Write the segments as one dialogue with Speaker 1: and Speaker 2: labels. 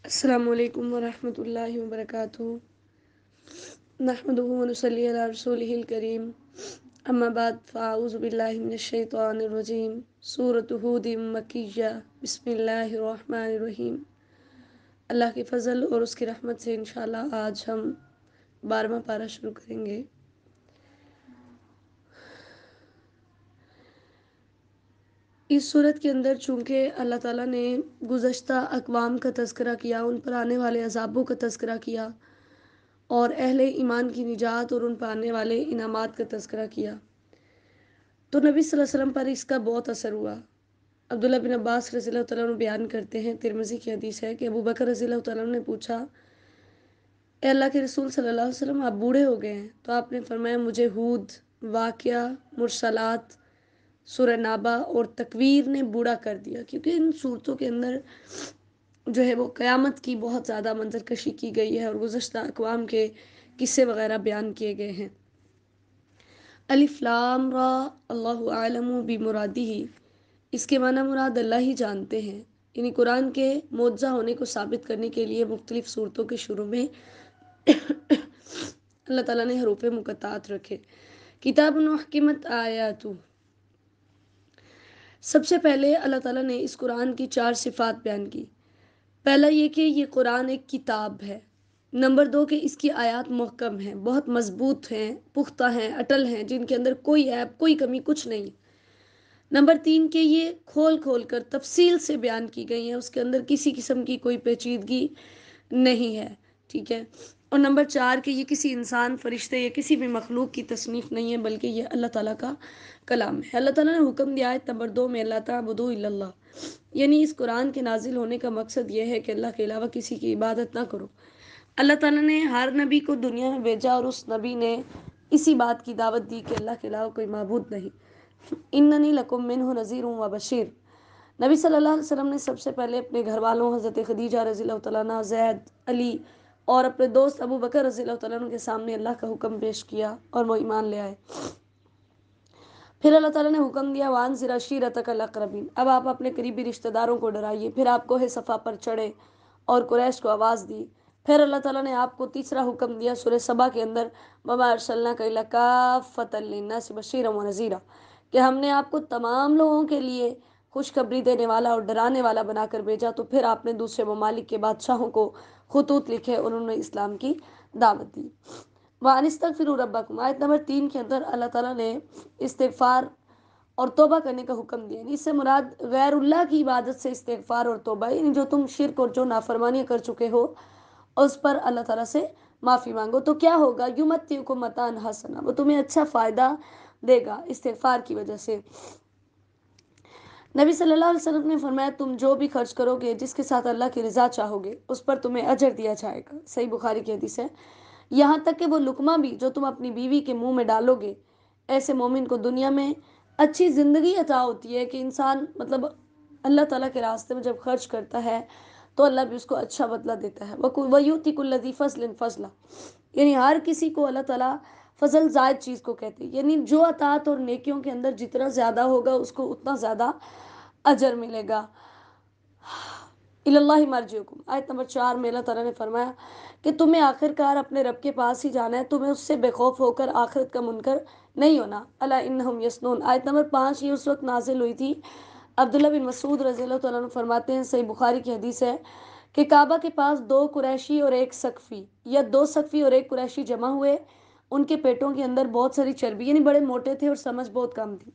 Speaker 1: السلام علیکم ورحمۃ اللہ وبرکاتہ۔ نحمدہ ونصلی علی رسولہ الکریم، اما بعد فاعوذ باللہ من الشیطان الرجیم۔ سورۃ ہود مکیہ، بسم اللہ الرحمن الرحیم۔ اللہ کے فضل اور اس کی رحمت سے انشاءاللہ آج ہم 12واں پارہ شروع کریں گے۔ اس صورت کے اندر چونکہ اللہ تعالیٰ نے گزشتہ اقوام کا تذکرہ کیا، ان پر آنے والے عذابوں کا تذکرہ کیا اور اہل ایمان کی نجات اور ان پر آنے والے انعامات کا تذکرہ کیا، تو نبی صلی اللہ علیہ وسلم پر اس کا بہت اثر ہوا۔ عبداللہ بن عباس رضی اللہ تعالیٰ عنہ بیان کرتے ہیں، ترمذی کی حدیث ہے کہ ابو بکر رضی اللہ تعالیٰ عنہ نے پوچھا، اے اللہ کے رسول صلی اللہ علیہ وسلم، آپ بوڑھے ہو گئے ہیں؟ تو آپ نے فرمایا، مجھے ہود، واقعہ، مرسلات، سورہ نابہ اور تکویر نے بوڑھا کر دیا، کیونکہ ان صورتوں کے اندر جو ہے وہ قیامت کی بہت زیادہ منظر کشی کی گئی ہے اور گزشتہ اقوام کے قصے وغیرہ بیان کیے گئے ہیں۔ الف لام را اللہ اعلم بمرادہ، اس کے معنی مراد اللہ ہی جانتے ہیں، یعنی قرآن کے معجزہ ہونے کو ثابت کرنے کے لیے مختلف صورتوں کے شروع میں اللہ تعالیٰ نے حروف مقطعات رکھے۔ کتاب احکمت آیاتہ، سب سے پہلے اللہ تعالیٰ نے اس قرآن کی 4 صفات بیان کی۔ پہلا یہ کہ یہ قرآن ایک کتاب ہے۔ نمبر 2 کہ اس کی آیات محکم ہیں، بہت مضبوط ہیں، پختہ ہیں، اٹل ہیں، جن کے اندر کوئی عیب، کوئی کمی، کچھ نہیں۔ نمبر 3 کہ یہ کھول کھول کر تفصیل سے بیان کی گئی ہیں، اس کے اندر کسی قسم کی کوئی پیچیدگی نہیں ہے، ٹھیک ہے۔ اور نمبر 4 کہ یہ کسی انسان، فرشتے یا کسی بھی مخلوق کی تصنیف نہیں ہے، بلکہ یہ اللہ تعالیٰ کا کلام ہے۔ اللہ تعالیٰ نے حکم دیا آیت نمبر 2 میں، اللہ تعبدوا الا اللہ، یعنی اس قرآن کے نازل ہونے کا مقصد یہ ہے کہ اللہ کے علاوہ کسی کی عبادت نہ کرو۔ اللہ تعالیٰ نے ہر نبی کو دنیا میں بھیجا اور اس نبی نے اسی بات کی دعوت دی کہ اللہ کے علاوہ کوئی معبود نہیں۔ اننی لکم منہ نذیر و بشیر، نبی صلی اللہ علیہ وسلم نے سب سے پہلے اپنے گھر والوں حضرت خدیجہ رضی اللہ تعالیٰ عنہ، زید، علی اور اپنے دوست ابو بکر رضی اللہ تعالیٰ عنہ کے سامنے اللہ کا حکم پیش کیا اور وہ ایمان لے آئے۔ پھر اللہ تعالیٰ نے حکم دیا، وانذر عشیرتک الاقربین، اب آپ اپنے قریبی رشتہ داروں کو ڈرائیے۔ پھر آپ کوہ صفا پر چڑھے اور قریش کو آواز دی۔ پھر اللہ تعالیٰ نے آپ کو تیسرا حکم دیا سورہ سبا کے اندر، وما ارسلناک الا کافۃ للناس بشیرا ونذیرا، کہ ہم نے آپ کو تمام لوگوں کے لیے خوشخبری دینے والا اور ڈرانے والا بنا کر بھیجا۔ تو پھر آپ نے دوسرے ممالک کے بادشاہوں کو خطوط لکھے اور انہوں نے اسلام کی دعوت دی۔ وَأَنِ اسْتَغْفِرُوا رَبَّكُمْ، آیت نمبر 3 کے اندر اللہ تعالیٰ نے استغفار اور توبہ کرنے کا حکم دیا، یعنی اس سے مراد غیر اللہ کی عبادت سے استغفار اور توبہ، یعنی جو تم شرک اور جو نافرمانیاں کر چکے ہو اس پر اللہ تعالیٰ سے معافی مانگو، تو کیا ہوگا، یُمَتِّعُکُم مَتَاعًا حَسَنًا، وہ تمہیں اچھا فائدہ دے گا استغفار کی وجہ سے۔ نبی صلی اللہ علیہ وسلم نے فرمایا، تم جو بھی خرچ کرو گے جس کے ساتھ اللہ کی رضا چاہو گے، اس پر تمہیں اجر دیا جائے گا، صحیح بخاری کی حدیث ہے۔ یہاں تک کہ وہ لقمہ بھی جو تم اپنی بیوی کے منہ میں ڈالو گے، ایسے مومن کو دنیا میں اچھی زندگی عطا ہوتی ہے کہ انسان مطلب اللہ تعالیٰ کے راستے میں جب خرچ کرتا ہے تو اللہ بھی اس کو اچھا بدلہ دیتا ہے۔ وَيُؤْتِ كُلَّ ذِي فَضْلٍ فَضْلَهُ، یعنی ہر کسی کو اللہ تعالیٰ فضل زائد چیز کو کہتے ہیں، یعنی جو عطاعت اور نیکیوں کے اندر جتنا زیادہ ہوگا اس کو اتنا زیادہ اجر ملے گا۔ اِلَى اللَّهِ مَرْجِعُكُمْ، آیت نمبر 4 میں اللہ تعالیٰ نے فرمایا کہ تمہیں آخر کار اپنے رب کے پاس ہی جانا ہے، تمہیں اس سے بے خوف ہو کر آخرت کا منکر نہیں ہونا۔ الا انہم یسنون، آیت نمبر 5 یہ اس وقت نازل ہوئی تھی۔ عبداللہ بن مسعود رضی اللہ تعالیٰ عنہ فرماتے ہیں، صحیح بخاری کی حدیث ہے کہ کعبہ کے پاس 2 قریشی اور 1 ثقفی، یا 2 ثقفی اور 1 قریشی جمع ہوئے، ان کے پیٹوں کے اندر بہت ساری چربی، یعنی بڑے موٹے تھے اور سمجھ بہت کم تھی۔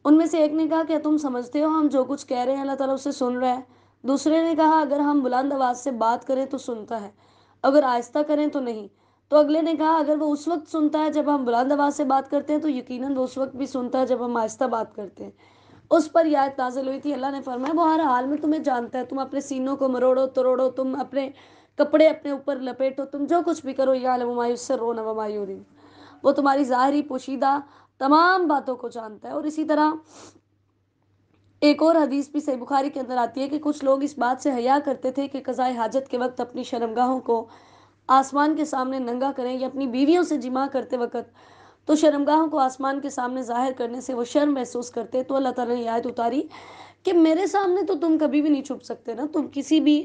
Speaker 1: ان میں سے ایک نے کہا، کیا تم سمجھتے ہو ہم جو کچھ کہہ رہے ہیں اللہ تعالیٰ اسے سن رہا ہے؟ دوسرے نے کہا، اگر ہم بلند آواز سے بات کریں تو سنتا ہے، اگر آہستہ کریں تو نہیں۔ تو اگلے نے کہا، اگر وہ اس وقت سنتا ہے جب ہم بلند آواز سے بات کرتے ہیں تو یقیناً وہ اس وقت بھی سنتا ہے جب ہم آہستہ بات کرتے ہیں۔ اس پر یہ آیت نازل ہوئی تھی، اللہ نے فرمایا وہ ہر حال میں تمہیں جانتا ہے، تم اپنے سینوں کو مروڑو توڑو، تم اپنے کپڑے اپنے اوپر لپیٹو، تم جو کچھ بھی کرو، یعلم ما یسرون وما یعلنون، وہ تمہاری ظاہری پوشیدہ تمام باتوں کو جانتا ہے۔ اور اسی طرح ایک اور حدیث بھی صحیح بخاری کے اندر آتی ہے کہ کچھ لوگ اس بات سے حیا کرتے تھے کہ قضاء حاجت کے وقت اپنی شرمگاہوں کو آسمان کے سامنے ننگا کریں، یا اپنی بیویوں سے جماع کرتے وقت تو شرمگاہوں کو آسمان کے سامنے ظاہر کرنے سے وہ شرم محسوس کرتے۔ تو اللہ تعالیٰ نے یہ آیت اتاری کہ میرے سامنے تو تم کبھی بھی نہیں چھپ سکتے نا، تم کسی بھی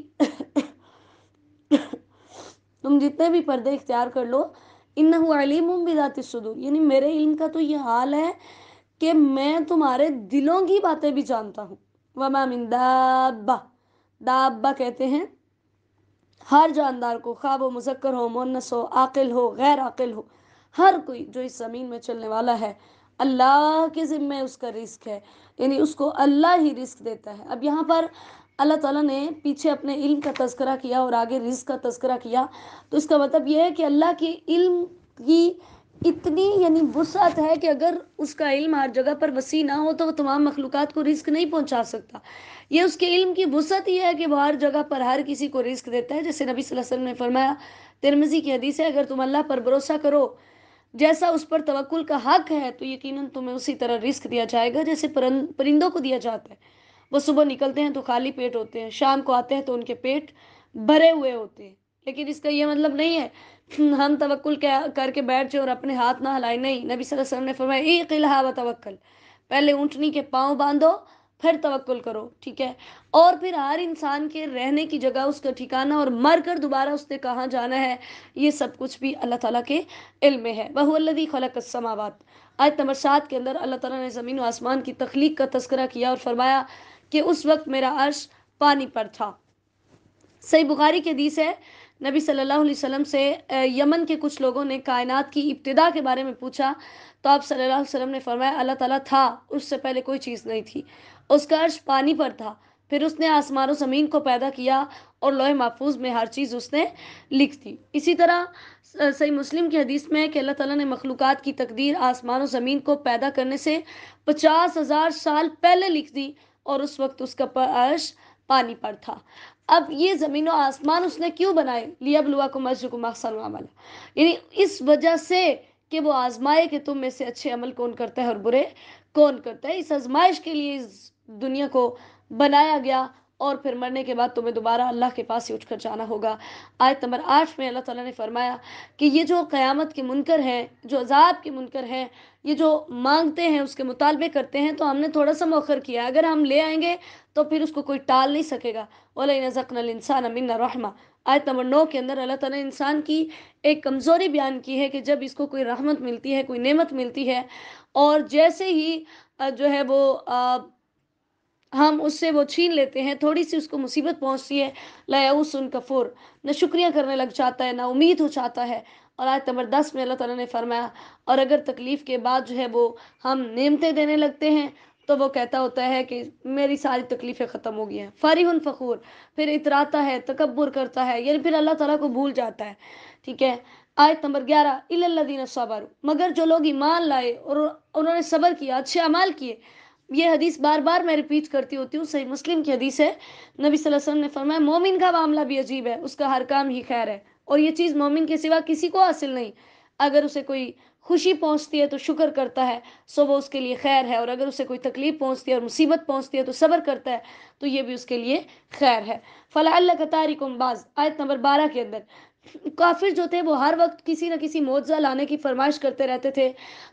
Speaker 1: تم جتنے بھی پردے اختیار کر لو، انہ علیم بذات الصدور، یعنی میرے علم کا تو یہ حال ہے کہ میں تمہارے دلوں کی باتیں بھی جانتا ہوں۔ وما من دابہ، دابہ کہتے ہیں ہر جاندار کو، خواہ وہ مذکر ہو، مؤنث ہو، عاقل ہو، غیر عاقل ہو، ہر کوئی جو اس زمین میں چلنے والا ہے اللہ کے ذمے اس کا رزق ہے، یعنی اس کو اللہ ہی رزق دیتا ہے۔ اب یہاں پر اللہ تعالیٰ نے پیچھے اپنے علم کا تذکرہ کیا اور آگے رزق کا تذکرہ کیا، تو اس کا مطلب یہ ہے کہ اللہ کے علم کی اتنی یعنی وسعت ہے کہ اگر اس کا علم ہر جگہ پر وسیع نہ ہو تو وہ تمام مخلوقات کو رزق نہیں پہنچا سکتا۔ یہ اس کے علم کی وسعت ہی ہے کہ وہ ہر جگہ پر ہر کسی کو رزق دیتا ہے، جیسے نبی صلی اللہ علیہ وسلم نے فرمایا، ترمذی کی حدیث ہے، اگر تم اللہ پر بھروسہ کرو جیسا اس پر توکل کا حق ہے تو یقیناً تمہیں اسی طرح رزق دیا جائے گا جیسے پرندوں کو دیا جاتا ہے۔ وہ صبح نکلتے ہیں تو خالی پیٹ ہوتے ہیں، شام کو آتے ہیں تو ان کے پیٹ بھرے ہوئے ہوتے ہیں، لیکن اس کا یہ مطلب نہیں ہے ہم توکل کر کے بیٹھ جائیں اور اپنے ہاتھ نہ ہلائیں، نہیں، نبی صلی اللہ علیہ وسلم نے فرمایا ایقلھا وتوکل، پہلے اونٹنی کے پاؤں باندھو پھر توکل کرو، ٹھیک ہے؟ اور پھر ہر انسان کے رہنے کی جگہ، اس کا ٹھکانہ اور مر کر دوبارہ اس نے کہاں جانا ہے، یہ سب کچھ بھی اللہ تعالیٰ کے علم میں ہے۔ وَهُوَ الَّذِي خَلَقَ السَّمَاوَاتِ، آیت نمبر 7 کے اندر اللہ تعالیٰ نے زمین و آسمان کی تخلیق کا تذکرہ کیا اور فرمایا کہ اس وقت میرا عرش پانی پر تھا۔ صحیح بخاری کی حدیث ہے، نبی صلی اللہ علیہ وسلم سے یمن کے کچھ لوگوں نے کائنات کی ابتدا کے بارے میں پوچھا تو آپ صلی اللہ علیہ وسلم نے فرمایا اللہ تعالیٰ تھا، اس سے پہلے کوئی چیز نہیں تھی، اس کا عرش پانی پر تھا، پھر اس نے آسمان و زمین کو پیدا کیا اور لوح محفوظ میں ہر چیز اس نے لکھ دی۔ اسی طرح صحیح مسلم کی حدیث میں ہے کہ اللہ تعالیٰ نے مخلوقات کی تقدیر آسمان و زمین کو پیدا کرنے سے 50,000 سال پہلے لکھ دی اور اس وقت اس کا عرش پانی پر تھا۔ اب یہ زمین و آسمان اس نے کیوں بنائے؟ لیبلوکم ایھکم احسن عملا، یعنی اس وجہ سے کہ وہ آزمائے کہ تم میں سے اچھے عمل کون کرتا ہے اور برے کون کرتا ہے۔ اس آزمائش کے لیے اس دنیا کو بنایا گیا اور پھر مرنے کے بعد تمہیں دوبارہ اللہ کے پاس ہی اٹھ کر جانا ہوگا۔ آیت نمبر 8 میں اللہ تعالیٰ نے فرمایا کہ یہ جو قیامت کے منکر ہیں، جو عذاب کے منکر ہیں، یہ جو مانگتے ہیں اس کے مطالبے کرتے ہیں تو ہم نے تھوڑا سا مؤخر کیا، اگر ہم لے آئیں گے تو پھر اس کو کوئی ٹال نہیں سکے گا۔ وَلَئِنْ أَذَقْنَا الْإِنسَانَ مِنَّا رَحْمَةً، آیت نمبر 9 کے اندر اللہ تعالیٰ نے انسان کی ایک کمزوری بیان کی ہے کہ جب اس کو کوئی رحمت ملتی ہے، کوئی نعمت ملتی ہے اور جیسے ہی جو ہے وہ ہم اس سے وہ چھین لیتے ہیں، تھوڑی سی اس کو مصیبت پہنچتی ہے، لَیَئُوسٌ کفور، نہ شکریہ کرنے لگ جاتا ہے، نہ امید ہو جاتا ہے۔ اور آیت نمبر 10 میں اللہ تعالیٰ نے فرمایا اور اگر تکلیف کے بعد جو ہے وہ ہم نعمتیں دینے لگتے ہیں تو وہ کہتا ہوتا ہے کہ میری ساری تکلیفیں ختم ہو گئی ہیں، فرح فخور، پھر اتراتا ہے، تکبر کرتا ہے، یعنی پھر اللہ تعالیٰ کو بھول جاتا ہے، ٹھیک ہے؟ آیت نمبر 11 اِلَّا الَّذِينَ صَبَرُوا، مگر جو لوگ ایمان لائے اور انہوں نے صبر کیا، اچھے اعمال کیے۔ یہ حدیث بار بار میں ریپیٹ کرتی ہوتی ہوں، صحیح مسلم کی حدیث ہے، نبی صلی اللہ علیہ وسلم نے فرمایا مومن کا معاملہ بھی عجیب ہے، اس کا ہر کام ہی خیر ہے اور یہ چیز مومن کے سوا کسی کو حاصل نہیں، اگر اسے کوئی خوشی پہنچتی ہے تو شکر کرتا ہے سو وہ اس کے لیے خیر ہے، اور اگر اسے کوئی تکلیف پہنچتی ہے اور مصیبت پہنچتی ہے تو صبر کرتا ہے تو یہ بھی اس کے لیے خیر ہے۔ فَلَعَلَّكَ تَارِكٌ بَعْضَ، آیت نمبر 12 کے اندر کافر جو تھے وہ ہر وقت کسی نہ کسی معجزہ لانے کی فرمائش کرتے رہتے تھے،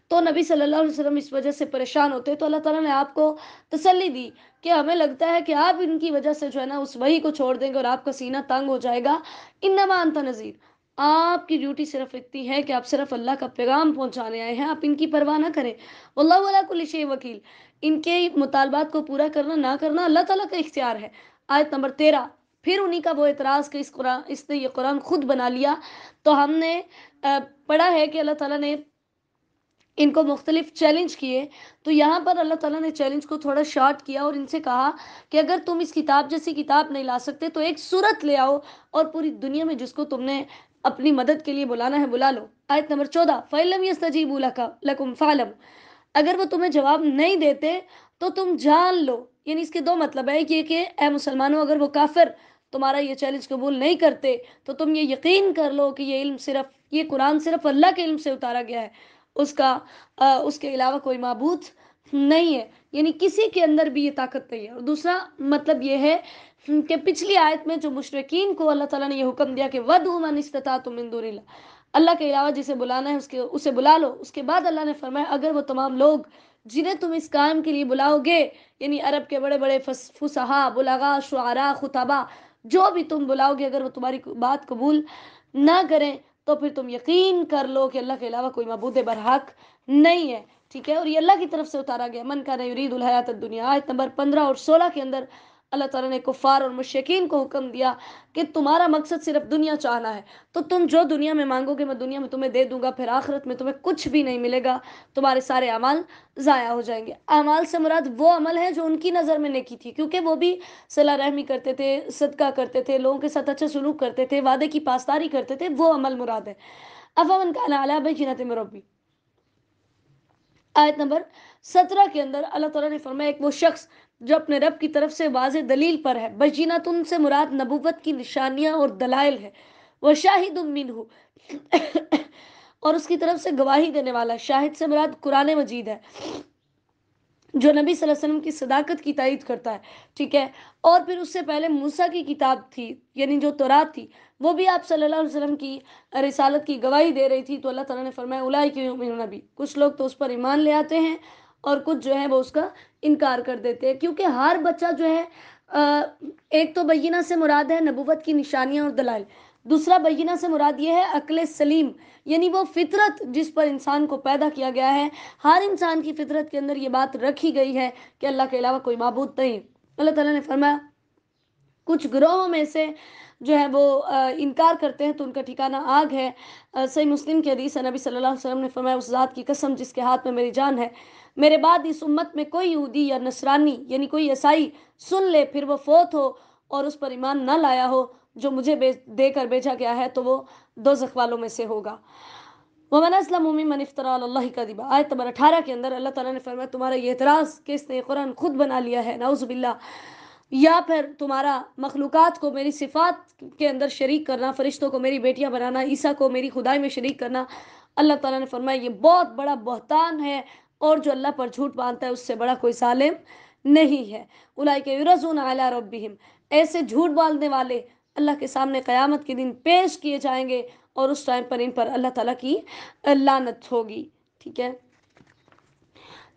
Speaker 1: تو نبی صلی اللہ علیہ وسلم اس وجہ سے پریشان ہوتے، تو اللہ تعالیٰ نے آپ کو تسلی دی کہ ہمیں لگتا ہے کہ آپ ان کی وجہ سے جو ہے نا اس وحی کو چھوڑ دیں گے اور آپ کا سینہ تنگ ہو جائے گا، انما انت نذیر، آپ کی ڈیوٹی صرف اتنی ہے کہ آپ صرف اللہ کا پیغام پہنچانے آئے ہیں، آپ ان کی پرواہ نہ کریں، واللہ علی کل شیء وکیل، ان کے مطالبات کو پورا کرنا نہ کرنا اللہ تعالیٰ کا اختیار ہے۔ آیت نمبر 13، پھر انہی کا وہ اعتراض کہ اس نے یہ قرآن خود بنا لیا، تو ہم نے پڑھا ہے کہ اللہ تعالیٰ نے ان کو مختلف چیلنج کیے، تو یہاں پر اللہ تعالیٰ نے چیلنج کو تھوڑا شارٹ کیا اور ان سے کہا کہ اگر تم اس کتاب جیسی کتاب نہیں لا سکتے تو ایک سورت لے آؤ اور پوری دنیا میں جس کو تم نے اپنی مدد کے لیے بلانا ہے بلا لو۔ آیت نمبر 14، فَإِن لَّمْ يَسْتَجِيبُوا لَكُمْ فَاعْلَمُوا، اگر وہ تمہیں جواب نہیں دیتے تو تم جان لو، یعنی اس کے دو مطلب ہے، یہ کہ اے مسلمانوں اگر وہ کافر تمہارا یہ چیلنج قبول نہیں کرتے تو تم یہ یقین کر لو کہ یہ قرآن صرف اللہ کے علم سے اتارا گیا ہے، اس کے علاوہ کوئی معبود نہیں ہے، یعنی کسی کے اندر بھی یہ طاقت نہیں ہے۔ اور دوسرا مطلب یہ ہے کہ پچھلی آیت میں جو مشرکین کو اللہ تعالیٰ نے یہ حکم دیا کہ وَدْعُوا مَنِ اسْتَطَعْتُم مِّن دُونِ اللَّهِ، اللہ کے علاوہ جسے بلانا ہے اسے بلا لو، اس کے بعد اللہ نے فرمایا اگر وہ تمام لوگ جنہیں تم اس کام کے لیے بلاؤ گے، یعنی عرب کے بڑے بڑے فصحاء، بلغاء، شعراء، خطباء، جو بھی تم بلاؤ گے اگر وہ تمہاری بات قبول نہ کریں تو پھر تم یقین کر لو کہ اللہ کے علاوہ کوئی معبود برحق نہیں ہے، ٹھیک ہے۔ اور یہ اللہ کی طرف سے اتارا گیا، من کان یرید الحیات الدنیا، آیت نمبر 15 اور 16 کے اندر اللہ تعالیٰ نے کفار اور مشرکین کو حکم دیا کہ تمہارا مقصد صرف دنیا چاہنا ہے، تو تم جو دنیا میں مانگو گے میں دنیا میں تمہیں دے دوں گا، پھر آخرت میں تمہیں کچھ بھی نہیں ملے گا، تمہارے سارے اعمال ضائع ہو جائیں گے۔ اعمال سے مراد وہ عمل ہے جو ان کی نظر میں نیکی تھی، کیونکہ وہ بھی صلہ رحمی کرتے تھے، صدقہ کرتے تھے، لوگوں کے ساتھ اچھا سلوک کرتے تھے، وعدے کی پاسداری کرتے تھے، وہ عمل مراد ہے۔ افمن کان علی بینۃ من ربی، آیت نمبر 17 کے اندر اللہ تعالیٰ نے فرمایا ایک وہ شخص جو اپنے رب کی طرف سے واضح دلیل پر ہے، بینۃ سے مراد نبوت کی نشانیاں اور دلائل ہے، وشاہد منہ اور اس کی طرف سے گواہی دینے والا، شاہد سے مراد قرآن مجید ہے جو نبی صلی اللہ علیہ وسلم کی صداقت کی تائید کرتا ہے، ٹھیک ہے۔ اور پھر اس سے پہلے موسیٰ کی کتاب تھی، یعنی جو تورات تھی، وہ بھی آپ صلی اللہ علیہ وسلم کی رسالت کی گواہی دے رہی تھی، تو اللہ تعالیٰ نے فرمایا اولئک یؤمنون بہ، کچھ لوگ تو اس پر ایمان لے آتے ہیں اور کچھ جو ہے وہ اس کا انکار کر دیتے ہیں، کیونکہ ہر بچہ جو ہے ایک تو بینہ سے مراد ہے نبوت کی نشانیاں اور دلائل، دوسرا بینہ سے مراد یہ ہے عقل سلیم، یعنی وہ فطرت جس پر انسان کو پیدا کیا گیا ہے، ہر انسان کی فطرت کے اندر یہ بات رکھی گئی ہے کہ اللہ کے علاوہ کوئی معبود نہیں۔ اللہ تعالیٰ نے فرمایا کچھ گروہوں میں سے جو ہے وہ انکار کرتے ہیں تو ان کا ٹھکانہ آگ ہے۔ صحیح مسلم کی حدیث ہے، نبی صلی اللہ علیہ وسلم نے فرمایا اس ذات کی قسم جس کے ہاتھ میں میری جان ہے، میرے بعد اس امت میں کوئی یہودی یا نصرانی یعنی کوئی عیسائی سن لے پھر وہ فوت ہو اور اس پر ایمان نہ لایا ہو جو مجھے دے کر بھیجا گیا ہے تو وہ دوزخ والوں میں سے ہوگا۔ وَمَنْ أَظْلَمُ مِمَّنِ افْتَرَىٰ عَلَى اللَّهِ كَذِبًا، آیت نمبر 18 کے اندر اللہ تعالیٰ نے فرمایا تمہارا یہ اعتراض کہ اس نے قرآن خود بنا لیا ہے، نعوذ باللہ، یا پھر تمہارا مخلوقات کو میری صفات کے اندر شریک کرنا، فرشتوں کو میری بیٹیاں بنانا، عیسیٰ کو میری خدائی میں شریک کرنا، اللہ تعالیٰ نے فرمایا یہ بہت بڑا بہتان ہے، اور جو اللہ پر جھوٹ باندھتا ہے اس سے بڑا کوئی ظالم نہیں ہے۔ اولئک یعرضون علی ربہم، ایسے جھوٹ باندھنے والے اللہ کے سامنے قیامت کے دن پیش کیے جائیں گے اور اس ٹائم پر ان پر اللہ تعالیٰ کی لعنت ہوگی، ٹھیک ہے۔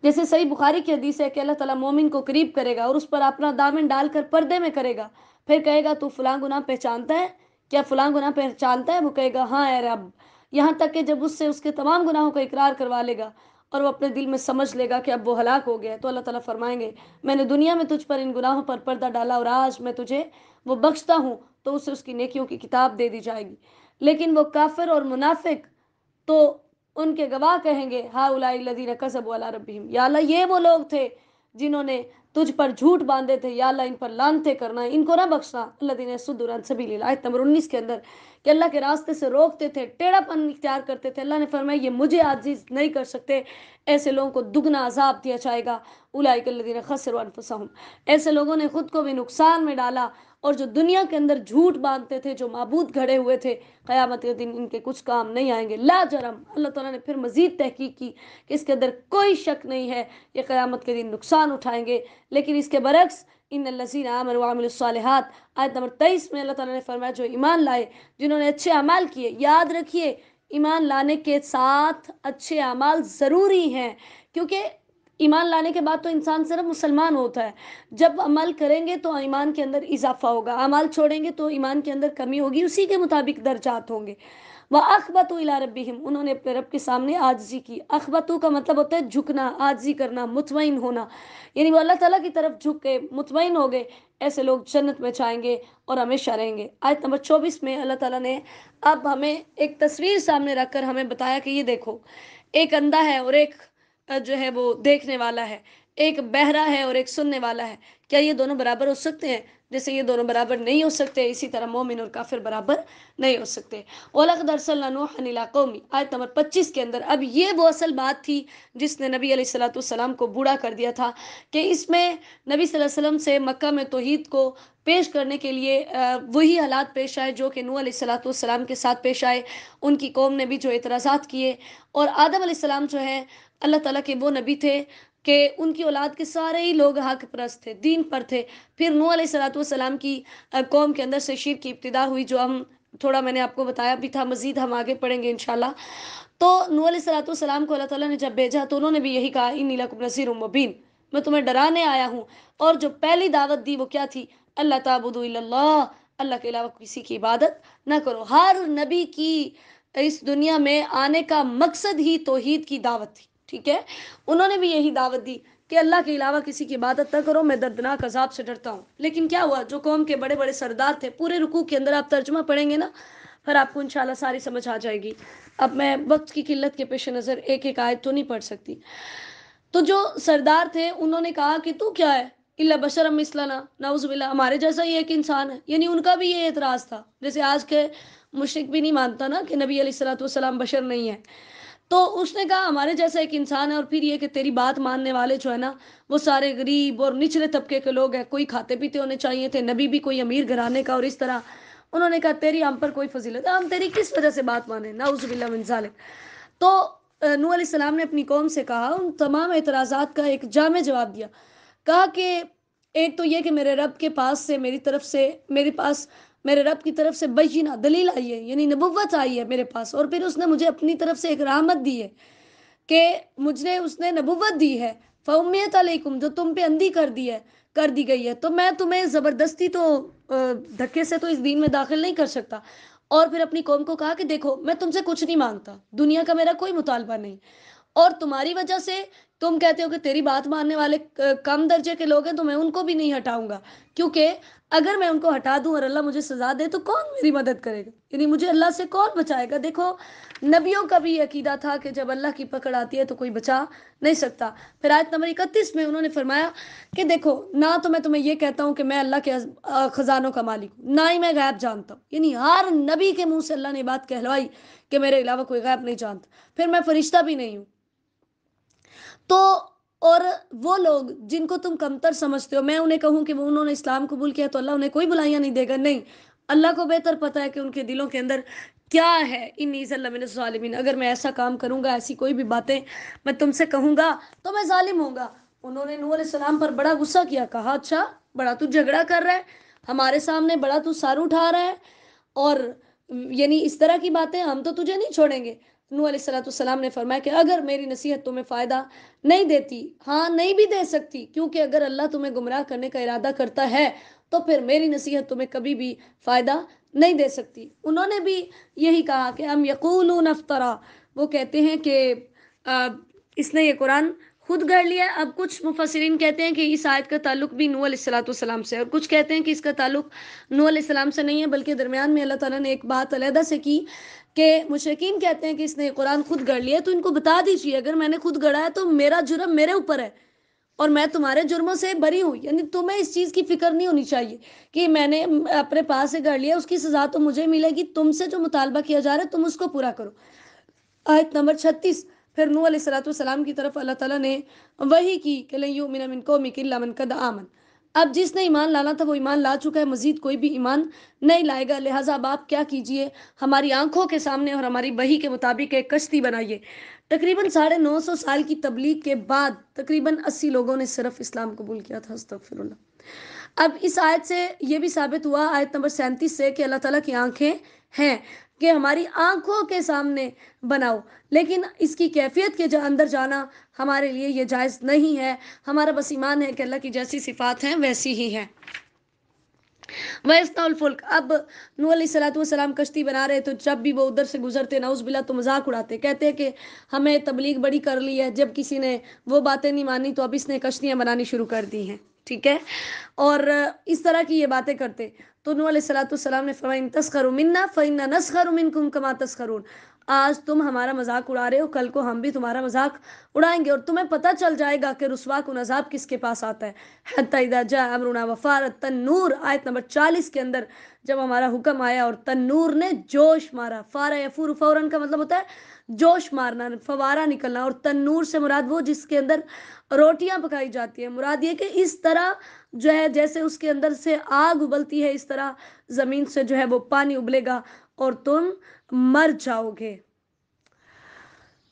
Speaker 1: جیسے صحیح بخاری کی حدیث ہے کہ اللہ تعالیٰ مومن کو قریب کرے گا اور اس پر اپنا دامن ڈال کر پردے میں کرے گا، پھر کہے گا تو فلاں گناہ پہچانتا ہے کیا؟ فلاں گناہ پہچانتا ہے؟ وہ کہے گا ہاں اے رب، یہاں تک کہ جب اس سے اس کے تمام گناہوں کا اقرار کروا لے گا اور وہ اپنے دل میں سمجھ لے گا کہ اب وہ ہلاک ہو گیا، تو اللہ تعالیٰ فرمائیں گے میں نے دنیا میں تجھ پر ان گناہوں پر پردہ ڈالا اور آج میں تجھے وہ بخشتا ہوں، تو اسے اس کی نیکیوں کی کتاب دے دی جائے گی۔ لیکن وہ کافر اور منافق تو ان کے گواہ کہیں گے ہؤلاء الذین کذبوا علی ربہم، یا اللہ یہ وہ لوگ تھے جنہوں نے تجھ پر جھوٹ باندھے تھے، یا اللہ ان پر لعنتیں کرنا، ان کو نہ بخشنا، الذین یصدون عن سبیل اللہ، آیت نمبر 19 کے اندر، کہ اللہ کے راستے سے روکتے تھے، ٹیڑھا پن اختیار کرتے تھے۔ اللہ نے فرمایا یہ مجھے عاجز نہیں کر سکتے، ایسے لوگوں کو دگنا عذاب دیا جائے گا، اولئک الذین خسروا انفسہم، ایسے لوگوں نے خود کو بھی نقصان میں ڈالا، اور جو دنیا کے اندر جھوٹ باندھتے تھے، جو معبود گھڑے ہوئے تھے، قیامت کے دن ان کے کچھ کام نہیں آئیں گے۔ لا جرم، اللہ تعالیٰ نے پھر مزید تحقیق کی کہ اس کے اندر کوئی شک نہیں ہے یہ قیامت کے دن نقصان اٹھائیں گے، لیکن اس کے برعکس ان الذین آمنوا وعملوا الصالحات، آیت نمبر 23 میں اللہ تعالیٰ نے فرمایا جو ایمان لائے، جنہوں نے اچھے اعمال کیے، یاد رکھیے ایمان لانے کے ساتھ اچھے اعمال ضروری ہیں، کیونکہ ایمان لانے کے بعد تو انسان صرف مسلمان ہوتا ہے، جب عمل کریں گے تو ایمان کے اندر اضافہ ہوگا، اعمال چھوڑیں گے تو ایمان کے اندر کمی ہوگی، اسی کے مطابق درجات ہوں گے۔ وَأَخْبَتُوا إِلَىٰ رَبِّهِمْ، انہوں نے اپنے رب کے سامنے عاجزی کی۔ اخبتو کا مطلب ہوتا ہے جھکنا، عاجزی کرنا، مطمئن ہونا، یعنی وہ اللہ تعالیٰ کی طرف جھک کے مطمئن ہو گئے، ایسے لوگ جنت میں جائیں گے اور ہمیشہ رہیں گے۔ آیت نمبر 24 میں اللہ تعالیٰ نے اب ہمیں ایک تصویر سامنے رکھ کر ہمیں بتایا کہ یہ دیکھو ایک اندھا ہے اور ایک جو ہے وہ دیکھنے والا ہے، ایک بہرا ہے اور ایک سننے والا ہے، کیا یہ دونوں برابر ہو سکتے ہیں؟ جیسے یہ دونوں برابر نہیں ہو سکتے، اسی طرح مومن اور کافر برابر نہیں ہو سکتے۔ وَلَقَدْ أَرْسَلْنَا نُوحًا إِلَىٰ قَوْمِهِ، آیت نمبر 25 کے اندر، اب یہ وہ اصل بات تھی جس نے نبی علیہ الصلوۃ والسلام کو بوڑھا کر دیا تھا، کہ اس میں نبی صلی اللہ علیہ وسلم سے مکہ میں توحید کو پیش کرنے کے لیے وہی حالات پیش آئے جو کہ نوح علیہ الصلوۃ والسلام کے ساتھ پیش آئے، ان کی قوم نے بھی جو اعتراضات کیے، اور آدم علیہ السلام جو ہے اللہ تعالیٰ کے وہ نبی تھے کہ ان کی اولاد کے سارے ہی لوگ حق پرست تھے، دین پر تھے۔ پھر نوح علیہ الصلوۃ والسلام کی قوم کے اندر سے شرک کی ابتدا ہوئی، جو ہم تھوڑا میں نے آپ کو بتایا بھی تھا، مزید ہم آگے پڑھیں گے انشاءاللہ۔ تو نوح علیہ الصلوۃ والسلام کو اللہ تعالیٰ نے جب بھیجا تو انہوں نے بھی یہی کہا انی لکم نذیر مبین، میں تمہیں ڈرانے آیا ہوں، اور جو پہلی دعوت دی وہ کیا تھی؟ اللہ تعبدوا الا اللہ، اللہ کے علاوہ کسی کی عبادت نہ کرو۔ ہر نبی کی اس دنیا میں آنے کا مقصد ہی توحید کی دعوت تھی، ٹھیک ہے؟ انہوں نے بھی یہی دعوت دی کہ اللہ کے علاوہ کسی کی عبادت نہ کرو، میں دردناک عذاب سے ڈرتا ہوں۔ لیکن کیا ہوا، جو قوم کے بڑے بڑے سردار تھے، پورے رکوع کے اندر آپ ترجمہ پڑھیں گے نا، پھر آپ کو انشاءاللہ ساری سمجھ آ جائے گی۔ اب میں وقت کی قلت کے پیش نظر ایک ایک آیت تو نہیں پڑھ سکتی۔ تو جو سردار تھے انہوں نے کہا کہ تو کیا ہے، الا بشر مثلنا، نعوذ باللہ، ہمارے جیسا ہی ایک انسان ہے۔ یعنی ان کا بھی یہ اعتراض تھا، جیسے آج کے مشرک بھی نہیں مانتا نا کہ نبی علیہ الصلوۃ والسلام بشر نہیں ہے، تو اس نے کہا ہمارے جیسا ایک انسان ہے، اور پھر یہ کہ تیری بات ماننے والے جو ہے نا وہ سارے غریب اور نچلے طبقے کے لوگ ہیں، کوئی کھاتے پیتے ہونے چاہیے تھے، نبی بھی کوئی امیر گھرانے کا، اور اس طرح انہوں نے کہا تیری ہم پر کوئی فضیلت ہے، ہم تیری کس وجہ سے بات مانیں، نعوذ باللہ من ذالک۔ تو نوح علیہ السلام نے اپنی قوم سے کہا، ان تمام اعتراضات کا ایک جامع جواب دیا۔ کہا کہ ایک تو یہ کہ میرے رب کے پاس سے، میری طرف سے، میرے پاس میرے رب کی طرف سے بینہ دلیل آئی ہے، یعنی نبوت آئی ہے میرے پاس، اور پھر اس نے مجھے اپنی طرف سے ایک رحمت دی ہے کہ مجھے اس نے نبوت دی ہے، فامیت علیکم، جو تم پہ اندھی کر دی گئی ہے، تو میں تمہیں زبردستی تو دھکے سے تو اس دین میں داخل نہیں کر سکتا۔ اور پھر اپنی قوم کو کہا کہ دیکھو میں تم سے کچھ نہیں مانگتا، دنیا کا میرا کوئی مطالبہ نہیں، اور تمہاری وجہ سے تم کہتے ہو کہ تیری بات ماننے والے کم درجے کے لوگ ہیں، تو میں ان کو بھی نہیں ہٹاؤں گا، کیونکہ اگر میں ان کو ہٹا دوں اور اللہ مجھے سزا دے تو کون میری مدد کرے گا، یعنی مجھے اللہ سے کون بچائے گا۔ دیکھو نبیوں کا بھی یہ عقیدہ تھا کہ جب اللہ کی پکڑ آتی ہے تو کوئی بچا نہیں سکتا۔ پھر آیت نمبر 31 میں انہوں نے فرمایا کہ دیکھو نہ تو میں تمہیں یہ کہتا ہوں کہ میں اللہ کے خزانوں کا مالک ہوں، نہ ہی میں غیب جانتا ہوں، یعنی ہر نبی کے منہ سے اللہ نے بات کہلوائی کہ میرے علاوہ کوئی غیب نہیں جانتا، پھر میں فرشتہ بھی نہیں ہوں۔ تو اور وہ لوگ جن کو تم کمتر سمجھتے ہو، میں انہیں کہوں کہ وہ انہوں نے اسلام قبول کیا تو اللہ انہیں کوئی بلائیاں نہیں دے گا، نہیں، اللہ کو بہتر پتہ ہے کہ ان کے دلوں کے اندر کیا ہے۔ انی ذل من الظالمین، اگر میں ایسا کام کروں گا، ایسی کوئی بھی باتیں میں تم سے کہوں گا تو میں ظالم ہوں گا۔ انہوں نے نوح علیہ السلام پر بڑا غصہ کیا، کہا اچھا بڑا تو جھگڑا کر رہا ہے ہمارے سامنے، بڑا تو سر اٹھا رہا ہے، اور یعنی اس طرح کی باتیں، ہم تو تجھے نہیں چھوڑیں گے۔ نوح علیہ السلام نے فرمایا کہ اگر میری نصیحت تمہیں فائدہ نہیں دیتی، ہاں نہیں بھی دے سکتی، کیونکہ اگر اللہ تمہیں گمراہ کرنے کا ارادہ کرتا ہے تو پھر میری نصیحت تمہیں کبھی بھی فائدہ نہیں دے سکتی۔ انہوں نے بھی یہی کہا کہ ہم یقولون افطرا، وہ کہتے ہیں کہ اس نے یہ قرآن خود گھڑ لیا ہے۔ اب کچھ مفسرین کہتے ہیں کہ اس آیت کا تعلق بھی نوح علیہ السلام سے، اور کچھ کہتے ہیں کہ اس کا تعلق نوح علیہ السلام سے نہیں ہے، بلکہ درمیان میں اللہ تعالیٰ نے ایک بات علیحدہ سے کی کہ مشرکین کہتے ہیں کہ اس نے قرآن خود گڑھ لیا ہے، تو ان کو بتا دیجیے اگر میں نے خود گڑھا ہے تو میرا جرم میرے اوپر ہے، اور میں تمہارے جرموں سے بری ہوں، یعنی تمہیں اس چیز کی فکر نہیں ہونی چاہیے کہ میں نے اپنے پاس سے گڑھ لیا، اس کی سزا تو مجھے ملے گی، تم سے جو مطالبہ کیا جا رہا ہے تم اس کو پورا کرو۔ آیت نمبر 36، پھر نوح علیہ السلام کی طرف اللہ تعالیٰ نے وحی کی کہ لن یؤمن من قومک الا من قد آمن، اب جس نے ایمان لانا تھا وہ ایمان لا چکا ہے، مزید کوئی بھی ایمان نہیں لائے گا، لہٰذا اب آپ کیا کیجئے، ہماری آنکھوں کے سامنے اور ہماری وحی کے مطابق ایک کشتی بنائیے۔ تقریباً 950 سال کی تبلیغ کے بعد تقریباً 80 لوگوں نے صرف اسلام قبول کیا تھا، استغفر اللہ۔ اب اس آیت سے یہ بھی ثابت ہوا، آیت نمبر 37 سے، کہ اللہ تعالیٰ کی آنکھیں ہیں، کہ ہماری آنکھوں کے سامنے بناؤ، لیکن اس کی کیفیت کے اندر جانا ہمارے لیے یہ جائز نہیں ہے، ہمارا بس ایمان ہے کہ اللہ کی جیسی صفات ہیں ویسی ہی ہیں۔ وَيَصْنَعُ الْفُلْكَ، اب نوح علیہ السلام کشتی بنا رہے تو جب بھی وہ ادھر سے گزرتے نعوذ باللہ تو مذاق اڑاتے، کہتے ہیں کہ ہمیں تبلیغ بڑی کر لی ہے، جب کسی نے وہ باتیں نہیں مانی تو اب اس نے کشتیاں بنانی شروع کر دی ہیں، ٹھیک ہے، اور اس طرح کی یہ باتیں کرتے۔ تو نوح علیہ السلام نے فرمایا ان تسخروا منا فإنا نسخر منکم کما تسخرون، آج تم ہمارا مذاق اڑا رہے ہو، کل کو ہم بھی تمہارا مذاق اڑائیں گے، اور تمہیں پتہ چل جائے گا کہ رسوا کن عذاب کس کے پاس آتا ہے۔ حتی اذا جاء امرنا وفارت النور، آیت نمبر 40 کے اندر جب ہمارا حکم آیا اور تنور نے جوش مارا، فارا یفور فوراً کا مطلب ہوتا ہے جوش مارنا، فوارہ نکلنا، اور تنور سے مراد وہ جس کے اندر روٹیاں پکائی جاتی ہیں، مراد یہ کہ اس طرح جو ہے جیسے اس کے اندر سے آگ ابلتی ہے، اس طرح زمین سے جو ہے وہ پانی ابلے گا اور تم مر جاؤ گے۔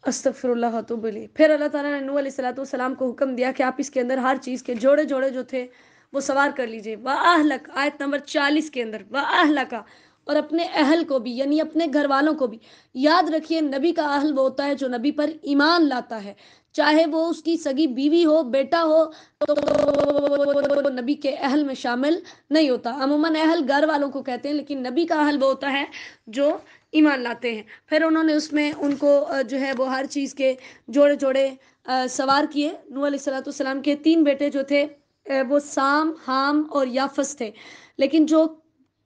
Speaker 1: استغفر اللہ واتوب الیہ۔ پھر اللہ تعالیٰ نے نوح علیہ السلام کو حکم دیا کہ آپ اس کے اندر ہر چیز کے جوڑے جوڑے جو تھے وہ سوار کر لیجئے۔ وَأَهْلَكَ، آیت نمبر 40 کے اندر، وَأَهْلَكَ، اور اپنے اہل کو بھی، یعنی اپنے گھر والوں کو بھی۔ یاد رکھیے نبی کا اہل وہ ہوتا ہے جو نبی پر ایمان لاتا ہے، چاہے وہ اس کی سگی بیوی ہو، بیٹا ہو، تو نبی کے اہل میں شامل نہیں ہوتا. عموماً اہل گھر والوں کو کہتے ہیں، لیکن نبی کا اہل وہ ہوتا ہے جو ایمان لاتے ہیں. پھر انہوں نے اس میں ان کو جو ہے وہ ہر چیز کے جوڑے جوڑے سوار کیے. نوح علیہ السلام کے 3 بیٹے جو تھے وہ سام، حام اور یافس تھے، لیکن جو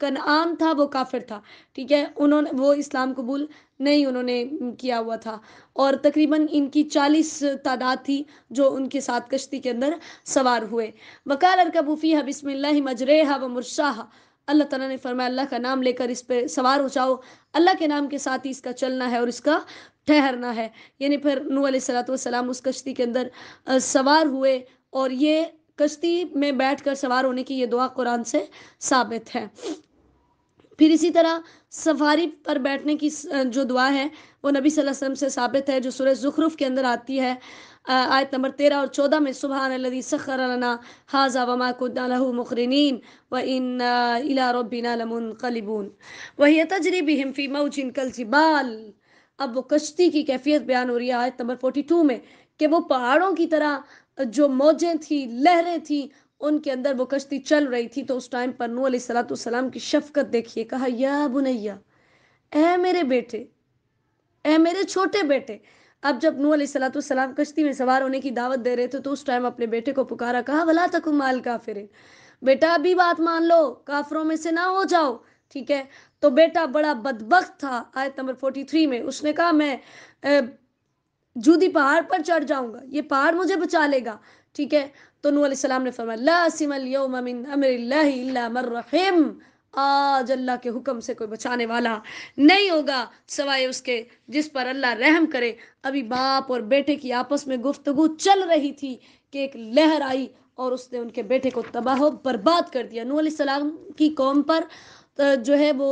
Speaker 1: کنعان تھا وہ کافر تھا. ٹھیک ہے، انہوں نے وہ اسلام قبول نہیں انہوں نے کیا ہوا تھا، اور تقریباً ان کی 40 تعداد تھی جو ان کے ساتھ کشتی کے اندر سوار ہوئے. وقال ارکبوا فیہا بسم اللہ مجریہا و مرساہا. اللہ تعالیٰ نے فرمایا اللہ کا نام لے کر اس پہ سوار ہو جاؤ، اللہ کے نام کے ساتھ ہی اس کا چلنا ہے اور اس کا ٹھہرنا ہے. یعنی پھر نوح علیہ السلام اس کشتی کے اندر سوار ہوئے، اور یہ کشتی میں بیٹھ کر سوار ہونے کی یہ دعا قرآن سے ثابت ہے. پھر اسی طرح سفاری پر بیٹھنے کی جو دعا ہے وہ نبی صلی اللہ علیہ وسلم سے ثابت ہے، جو سورہ زخرف کے اندر آتی ہے آیت نمبر 13 اور 14 میں. سبحان الذی سخر لنا ھذا وما كنا له مقرنین وإنا إلی ربنا لمنقلبون وہی تجری بہم فی موج کالجبال. اب وہ کشتی کی کیفیت بیان ہو رہی ہے آیت نمبر 42 میں، کہ وہ پہاڑوں کی طرح جو موجیں تھیں، لہریں تھیں، ان کے اندر وہ کشتی چل رہی تھی. تو اس ٹائم پر نوح علیہ السلام کی شفقت دیکھیے، کہا یا بنیا، اے میرے بیٹے، اے میرے چھوٹے بیٹے. اب جب نوح علیہ السلام کشتی میں سوار ہونے کی دعوت دے رہے تھے تو اس ٹائم اپنے بیٹے کو پکارا، کہا ولا تکن مع الکافرین، بیٹا ابھی بات مان لو، کافروں میں سے نہ ہو جاؤ. ٹھیک ہے، تو بیٹا بڑا بدبخت تھا. آیت نمبر 43 میں اس نے کہا میں جودی پہاڑ پر چڑھ جاؤں گا، یہ پہاڑ مجھے بچا لے گا. ٹھیک ہے، تو نوح علیہ السلام نے فرمایا لا عاصم اليوم من امر اللہ الا من رحم. آج اللہ کے حکم سے کوئی بچانے والا نہیں ہوگا سوائے اس کے جس پر اللہ رحم کرے. ابھی باپ اور بیٹے کی آپس میں گفتگو چل رہی تھی کہ ایک لہر آئی اور اس نے ان کے بیٹے کو تباہ و برباد کر دیا. نوح علیہ السلام کی قوم پر جو ہے وہ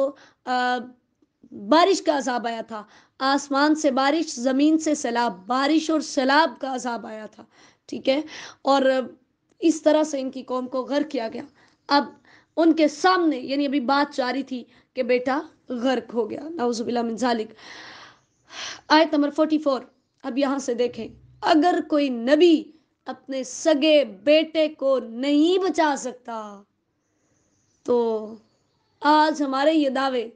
Speaker 1: بارش کا عذاب آیا تھا، آسمان سے بارش، زمین سے سیلاب، بارش اور سیلاب کا عذاب آیا تھا. ٹھیک ہے، اور اس طرح سے ان کی قوم کو غرق کیا گیا. اب ان کے سامنے یعنی ابھی بات جاری تھی کہ بیٹا غرق ہو گیا، نعوذ باللہ من ذالک. آیت نمبر 44. اب یہاں سے دیکھیں، اگر کوئی نبی اپنے سگے بیٹے کو نہیں بچا سکتا تو آج ہمارے یہ دعوے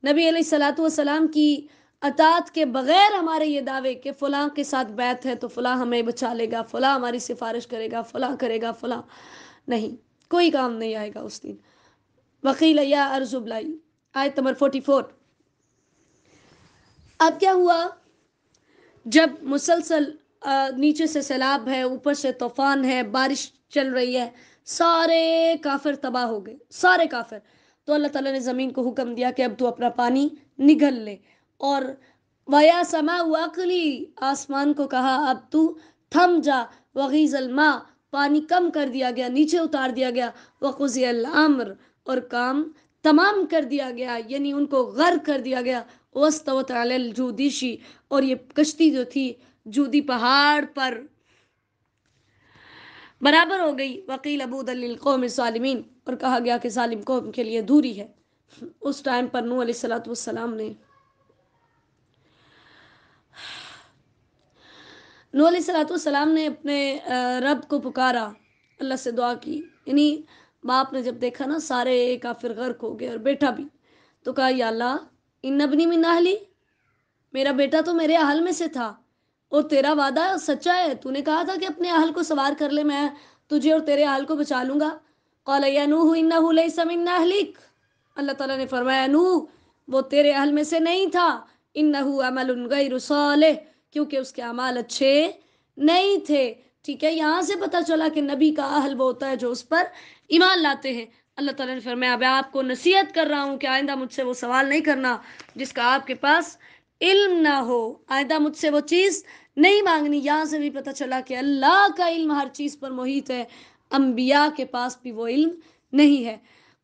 Speaker 1: نبی علیہ السلام کی اطاعت کے بغیر، ہمارے یہ دعوے کہ فلاں کے ساتھ بیعت ہے تو فلاں ہمیں بچا لے گا، فلاں ہماری سفارش کرے گا، فلاں کرے گا، فلاں نہیں، کوئی کام نہیں آئے گا اس دن. وقیل یا ارض ابلعی. آیت نمبر 44. اب کیا ہوا، جب مسلسل نیچے سے سیلاب ہے، اوپر سے طوفان ہے، بارش چل رہی ہے، سارے کافر تباہ ہو گئے، سارے کافر. تو اللہ تعالیٰ نے زمین کو حکم دیا کہ اب تو اپنا پانی نگل لے، اور وَيَا سَمَاءُ وَأَقْلِعِي، آسمان کو کہا اب تو تھم جا، وَغِيضَ الْمَاءُ، پانی کم کر دیا گیا، نیچے اتار دیا گیا، وَقُضِيَ الْأَمْرُ، اور کام تمام کر دیا گیا، یعنی ان کو غرق کر دیا گیا. وَاسْتَوَتْ عَلَى الْجُودِيِّ، اور یہ کشتی جو تھی جودی پہاڑ پر برابر ہو گئی. وقیل بعدا للقوم الظالمین، اور کہا گیا کہ ظالم قوم کے لیے دوری ہے. اس ٹائم پر نوح علیہ السلام نے اپنے رب کو پکارا، اللہ سے دعا کی. یعنی باپ نے جب دیکھا نا سارے کافر غرق ہو گئے اور بیٹا بھی، تو کہا یا اللہ ان ابنی من اہلی، میرا بیٹا تو میرے اہل میں سے تھا اور تیرا وعدہ سچا ہے، تو نے کہا تھا کہ اپنے اہل کو سوار کر لے، میں تجھے اور تیرے اہل کو بچا لوں گا. قال یا نوح انہ لیس من اہلک، اللہ تعالیٰ نے فرمایا نوح وہ تیرے اہل میں سے نہیں تھا. انہ عمل غیر صالح، کیونکہ اس کے اعمال اچھے نہیں تھے. ٹھیک ہے، یہاں سے پتہ چلا کہ نبی کا اہل وہ ہوتا ہے جو اس پر ایمان لاتے ہیں. اللہ تعالیٰ نے فرمایا اب آپ کو نصیحت کر رہا ہوں کہ آئندہ مجھ سے وہ سوال نہیں کرنا جس کا آپ کے پاس علم نہ ہو، آئندہ مجھ سے وہ چیز نہیں مانگنی. یہاں سے بھی پتہ چلا کہ اللہ کا علم ہر چیز پر محیط ہے، انبیاء کے پاس بھی وہ علم نہیں ہے.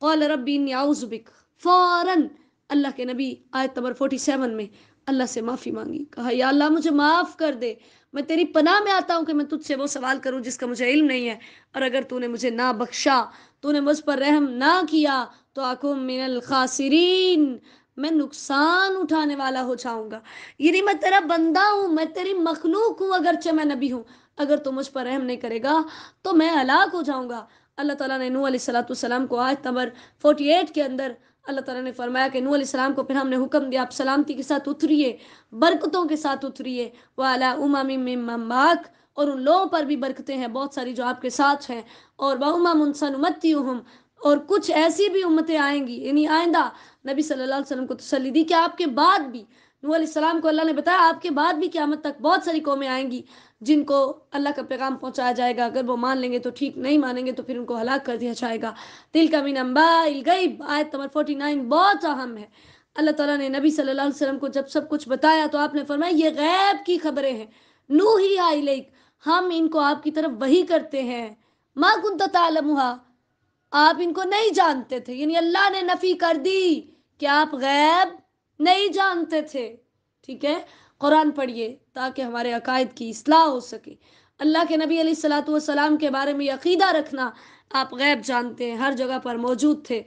Speaker 1: قال ربی انی اعوذ بک، فوراً اللہ کے نبی آیت نمبر 47 میں اللہ سے معافی مانگی، کہا یا اللہ مجھے معاف کر دے، میں تیری پناہ میں آتا ہوں کہ میں تجھ سے وہ سوال کروں جس کا مجھے علم نہیں ہے، اور اگر تو نے مجھے نہ بخشا، تو نے مجھ پر رحم نہ کیا تو اکن من الخاسرین، میں نقصان اٹھانے والا ہو جاؤں گا. یعنی میں تیرا بندہ ہوں، میں تیری مخلوق ہوں، اگرچہ میں نبی ہوں، اگر تو مجھ پر رحم نہیں کرے گا تو میں ہلاک ہو جاؤں گا. اللہ تعالیٰ نے نوح علیہ السلام کو آیت نمبر 48 کے اندر اللہ تعالیٰ نے فرمایا کہ نوح علیہ السلام کو پھر ہم نے حکم دیا آپ سلامتی کے ساتھ اتریے، برکتوں کے ساتھ اتریے. وَعَلَىٰ أُمَمٍ مِّمَّن مَّعَكَ، اور ان لوگوں پر بھی برکتیں ہیں بہت ساری جو آپ کے ساتھ ہیں. اور وَأُمَمٌ سَنُمَتِّعُهُمْ، اور کچھ ایسی بھی امتیں آئیں گی، یعنی آئندہ نبی صلی اللہ علیہ وسلم کو تسلی دی کہ آپ کے بعد بھی، نوح علیہ السلام کو اللہ نے بتایا آپ کے بعد بھی قیامت تک بہت ساری قومیں آئیں گی جن کو اللہ کا پیغام پہنچایا جائے گا. اگر وہ مان لیں گے تو ٹھیک، نہیں مانیں گے تو پھر ان کو ہلاک کر دیا جائے گا. تِلْکَ مِنْ أَنْبَاءِ الْغَیْبِ، آیت نمبر 49 بہت اہم ہے. اللہ تعالیٰ نے نبی صلی اللہ علیہ وسلم کو جب سب کچھ بتایا تو آپ نے فرمایا یہ غیب کی خبریں ہیں، نوحیہا الیک، ہم ان کو آپ کی طرف وحی کرتے ہیں. ما کنت تعلمها، آپ ان کو نہیں جانتے تھے. یعنی اللہ نے نفی کر دی کہ آپ غیب نہیں جانتے تھے. ٹھیک ہے، قرآن پڑھیے تاکہ ہمارے عقائد کی اصلاح ہو سکے. اللہ کے نبی علیہ الصلوۃ والسلام کے بارے میں یہ عقیدہ رکھنا آپ غیب جانتے ہیں، ہر جگہ پر موجود تھے.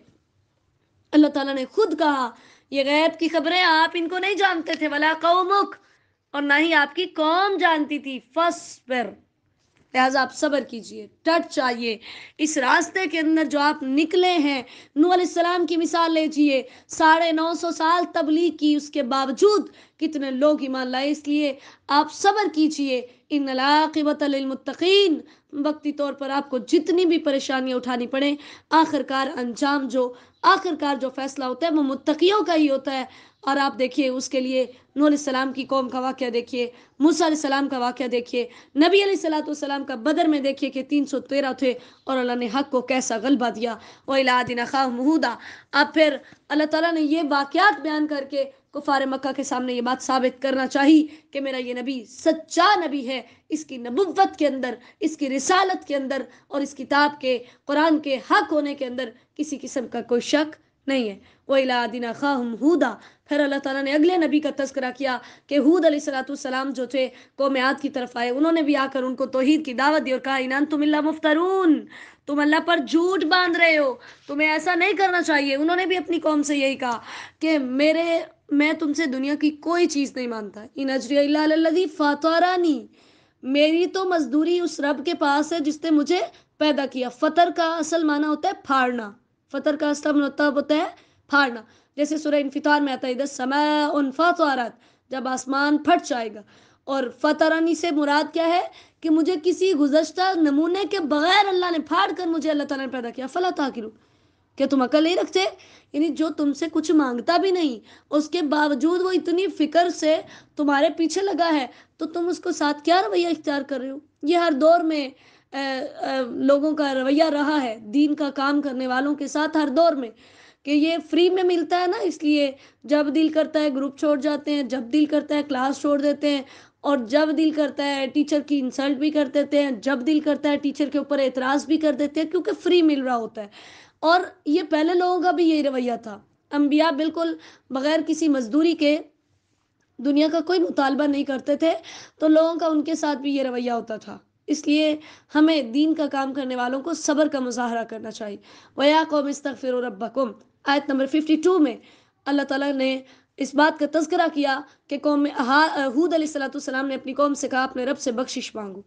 Speaker 1: اللہ تعالیٰ نے خود کہا یہ غیب کی خبریں آپ ان کو نہیں جانتے تھے. ولا قومک، اور نہ ہی آپ کی قوم جانتی تھی. فصبر، لہٰذا آپ صبر کیجئے، ڈٹ چاہیے اس راستے کے اندر جو آپ نکلے ہیں. نوح علیہ السلام کی مثال لیجئے، 950 سال تبلیغ کی، اس کے باوجود کتنے لوگ ایمان لائے. اس لیے آپ صبر کیجئے. ان العاقبۃ للمتقین، وقتی طور پر آپ کو جتنی بھی پریشانیاں اٹھانی پڑیں، آخرکار جو فیصلہ ہوتا ہے وہ متقیوں کا ہی ہوتا ہے. اور آپ دیکھیے اس کے لیے نوح علیہ السلام کی قوم کا واقعہ دیکھیے، موسیٰ علیہ السلام کا واقعہ دیکھیے، نبی علیہ الصلوۃ والسلام کا بدر میں دیکھیے کہ 313 تھے اور اللہ نے حق کو کیسا غلبہ دیا. وَإِلَىٰ عَادٍ أَخَاهُمْ هُودًا، اب پھر اللہ تعالیٰ نے یہ واقعات بیان کر کے کفار مکہ کے سامنے یہ بات ثابت کرنا چاہی کہ میرا یہ نبی سچا نبی ہے، اس کی نبوت کے اندر، اس کی رسالت کے اندر اور اس کتاب کے، قرآن کے حق ہونے کے اندر کسی قسم کا کوئی شک نہیں ہے. وَإِلَىٰ عَادٍ أَخَاهُمْ هُودًا، پھر اللہ تعالیٰ نے اگلے نبی کا تذکرہ کیا کہ ہود علیہ السلام جو تھے قوم عاد کی طرف آئے. انہوں نے بھی آ کر ان کو توحید کی دعوت دی اور کہا اِنْ أَنْتُمْ إِلَّا مُفْتَرُونَ، تم اللہ پر جھوٹ باندھ رہے ہو، تمہیں ایسا نہیں کرنا چاہیے. انہوں نے بھی اپنی قوم سے یہی کہا کہ میں تم سے دنیا کی کوئی چیز نہیں مانتا. اِنْ أَجْرِيَ إِلَّا عَلَى الَّذِي فَطَرَنِي، میری تو مزدوری اس رب کے پاس ہے جس نے مجھے پیدا کیا. فطر کا اصل معنی ہوتا ہے پھاڑنا، فطر کا اصل مطلب ہوتا ہے پھاڑنا. جیسے سورہ انفطار میں آتا ہے اذا السماء انفطرت، جب آسمان پھٹ جائے گا. اور فطرنی سے مراد کیا ہے کہ مجھے کسی گزشتہ نمونے کے بغیر اللہ نے پھاڑ کر مجھے اللہ تعالیٰ نے پیدا کیا. فلا تعقلون، کہ تم عقل نہیں رکھتے؟ یعنی جو تم سے کچھ مانگتا بھی نہیں اس کے باوجود وہ اتنی فکر سے تمہارے پیچھے لگا ہے تو تم اس کو ساتھ کیا رویہ اختیار کر رہے ہو؟ یہ ہر دور میں لوگوں کا رویہ رہا ہے دین کا کام کرنے والوں کے ساتھ، ہر دور میں، کہ یہ فری میں ملتا ہے نا، اس لیے جب دل کرتا ہے گروپ چھوڑ جاتے ہیں، جب دل کرتا ہے کلاس چھوڑ دیتے ہیں، اور جب دل کرتا ہے ٹیچر کی انسلٹ بھی کر دیتے ہیں، جب دل کرتا ہے ٹیچر کے اوپر اعتراض بھی کر دیتے ہیں، کیونکہ فری مل رہا ہوتا ہے. اور یہ پہلے لوگوں کا بھی یہی رویہ تھا. انبیاء بالکل بغیر کسی مزدوری کے دنیا کا کوئی مطالبہ نہیں کرتے تھے، تو لوگوں کا ان کے ساتھ بھی یہ رویہ ہوتا تھا. اس لیے ہمیں دین کا کام کرنے والوں کو صبر کا مظاہرہ کرنا چاہیے. وَيَا قَوْمِ اسْتَغْفِرُوا رَبَّكُمْ، آیت نمبر 52 میں اللہ تعالیٰ نے اس بات کا تذکرہ کیا کہ قوم ہود علیہ السلام نے اپنی قوم سے کہا اپنے رب سے بخشش مانگو.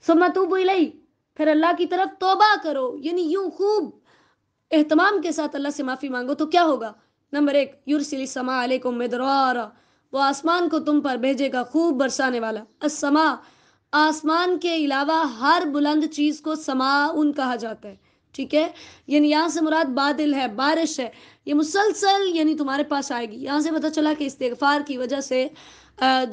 Speaker 1: ثُمَّ تُوبُوا إِلَيْهِ، پھر اللہ کی طرف توبہ کرو. یعنی یوں خوب اہتمام کے ساتھ اللہ سے معافی مانگو تو کیا ہوگا؟ نمبر 1، یرسل السماء علیکم مدرارا، وہ آسمان کو تم پر بھیجے گا خوب برسانے والا. السماء، آسمان کے علاوہ ہر بلند چیز کو سماؤن کہا جاتا ہے. ٹھیک ہے، یعنی یہاں سے مراد بادل ہے، بارش ہے، یہ مسلسل یعنی تمہارے پاس آئے گی. یہاں سے پتہ چلا کہ استغفار کی وجہ سے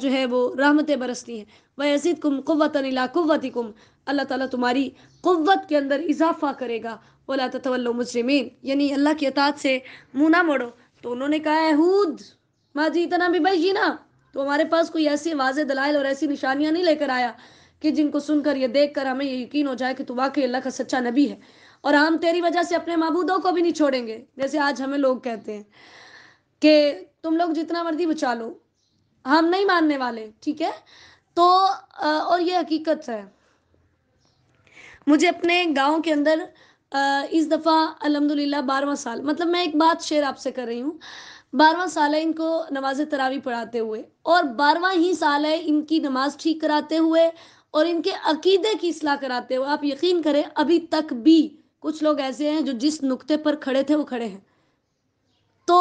Speaker 1: جو ہے وہ رحمتیں برستی ہیں. وَيَزِدْكُمْ قُوَّةً إِلَىٰ قُوَّتِكُمْ، اللہ تعالیٰ تمہاری قوت کے اندر اضافہ کرے گا. وَلَا تَتَوَلَّوْا مُجْرِمِينَ، یعنی اللہ کی اطاعت سے منہ نہ موڑو. تو انہوں نے کہا ہے ہود ما جیتنا ببینا، تو ہمارے پاس کوئی ایسی واضح دلائل اور ایسی نشانیاں نہیں لے کر آیا کہ جن کو سن کر یہ دیکھ کر ہمیں یہ یقین ہو جائے کہ تو واقعی اللہ کا سچا نبی ہے، اور ہم تیری وجہ سے اپنے معبودوں کو بھی نہیں چھوڑیں گے. جیسے آج ہمیں لوگ کہتے ہیں کہ تم لوگ جتنا مرضی بچا لو، ہم نہیں ماننے والے. ٹھیک ہے، تو اور یہ حقیقت ہے. مجھے اپنے گاؤں کے اندر اس دفعہ الحمدللہ 12واں سال، مطلب میں ایک بات شیئر آپ سے کر رہی ہوں. 12واں سال ہے ان کو نماز تراویح پڑھاتے ہوئے، اور 12واں ہی سال ہے ان کی نماز ٹھیک کراتے ہوئے اور ان کے عقیدے کی اصلاح کراتے ہوئے۔ آپ یقین کریں ابھی تک بھی کچھ لوگ ایسے ہیں جو جس نقطے پر کھڑے تھے وہ کھڑے ہیں۔ تو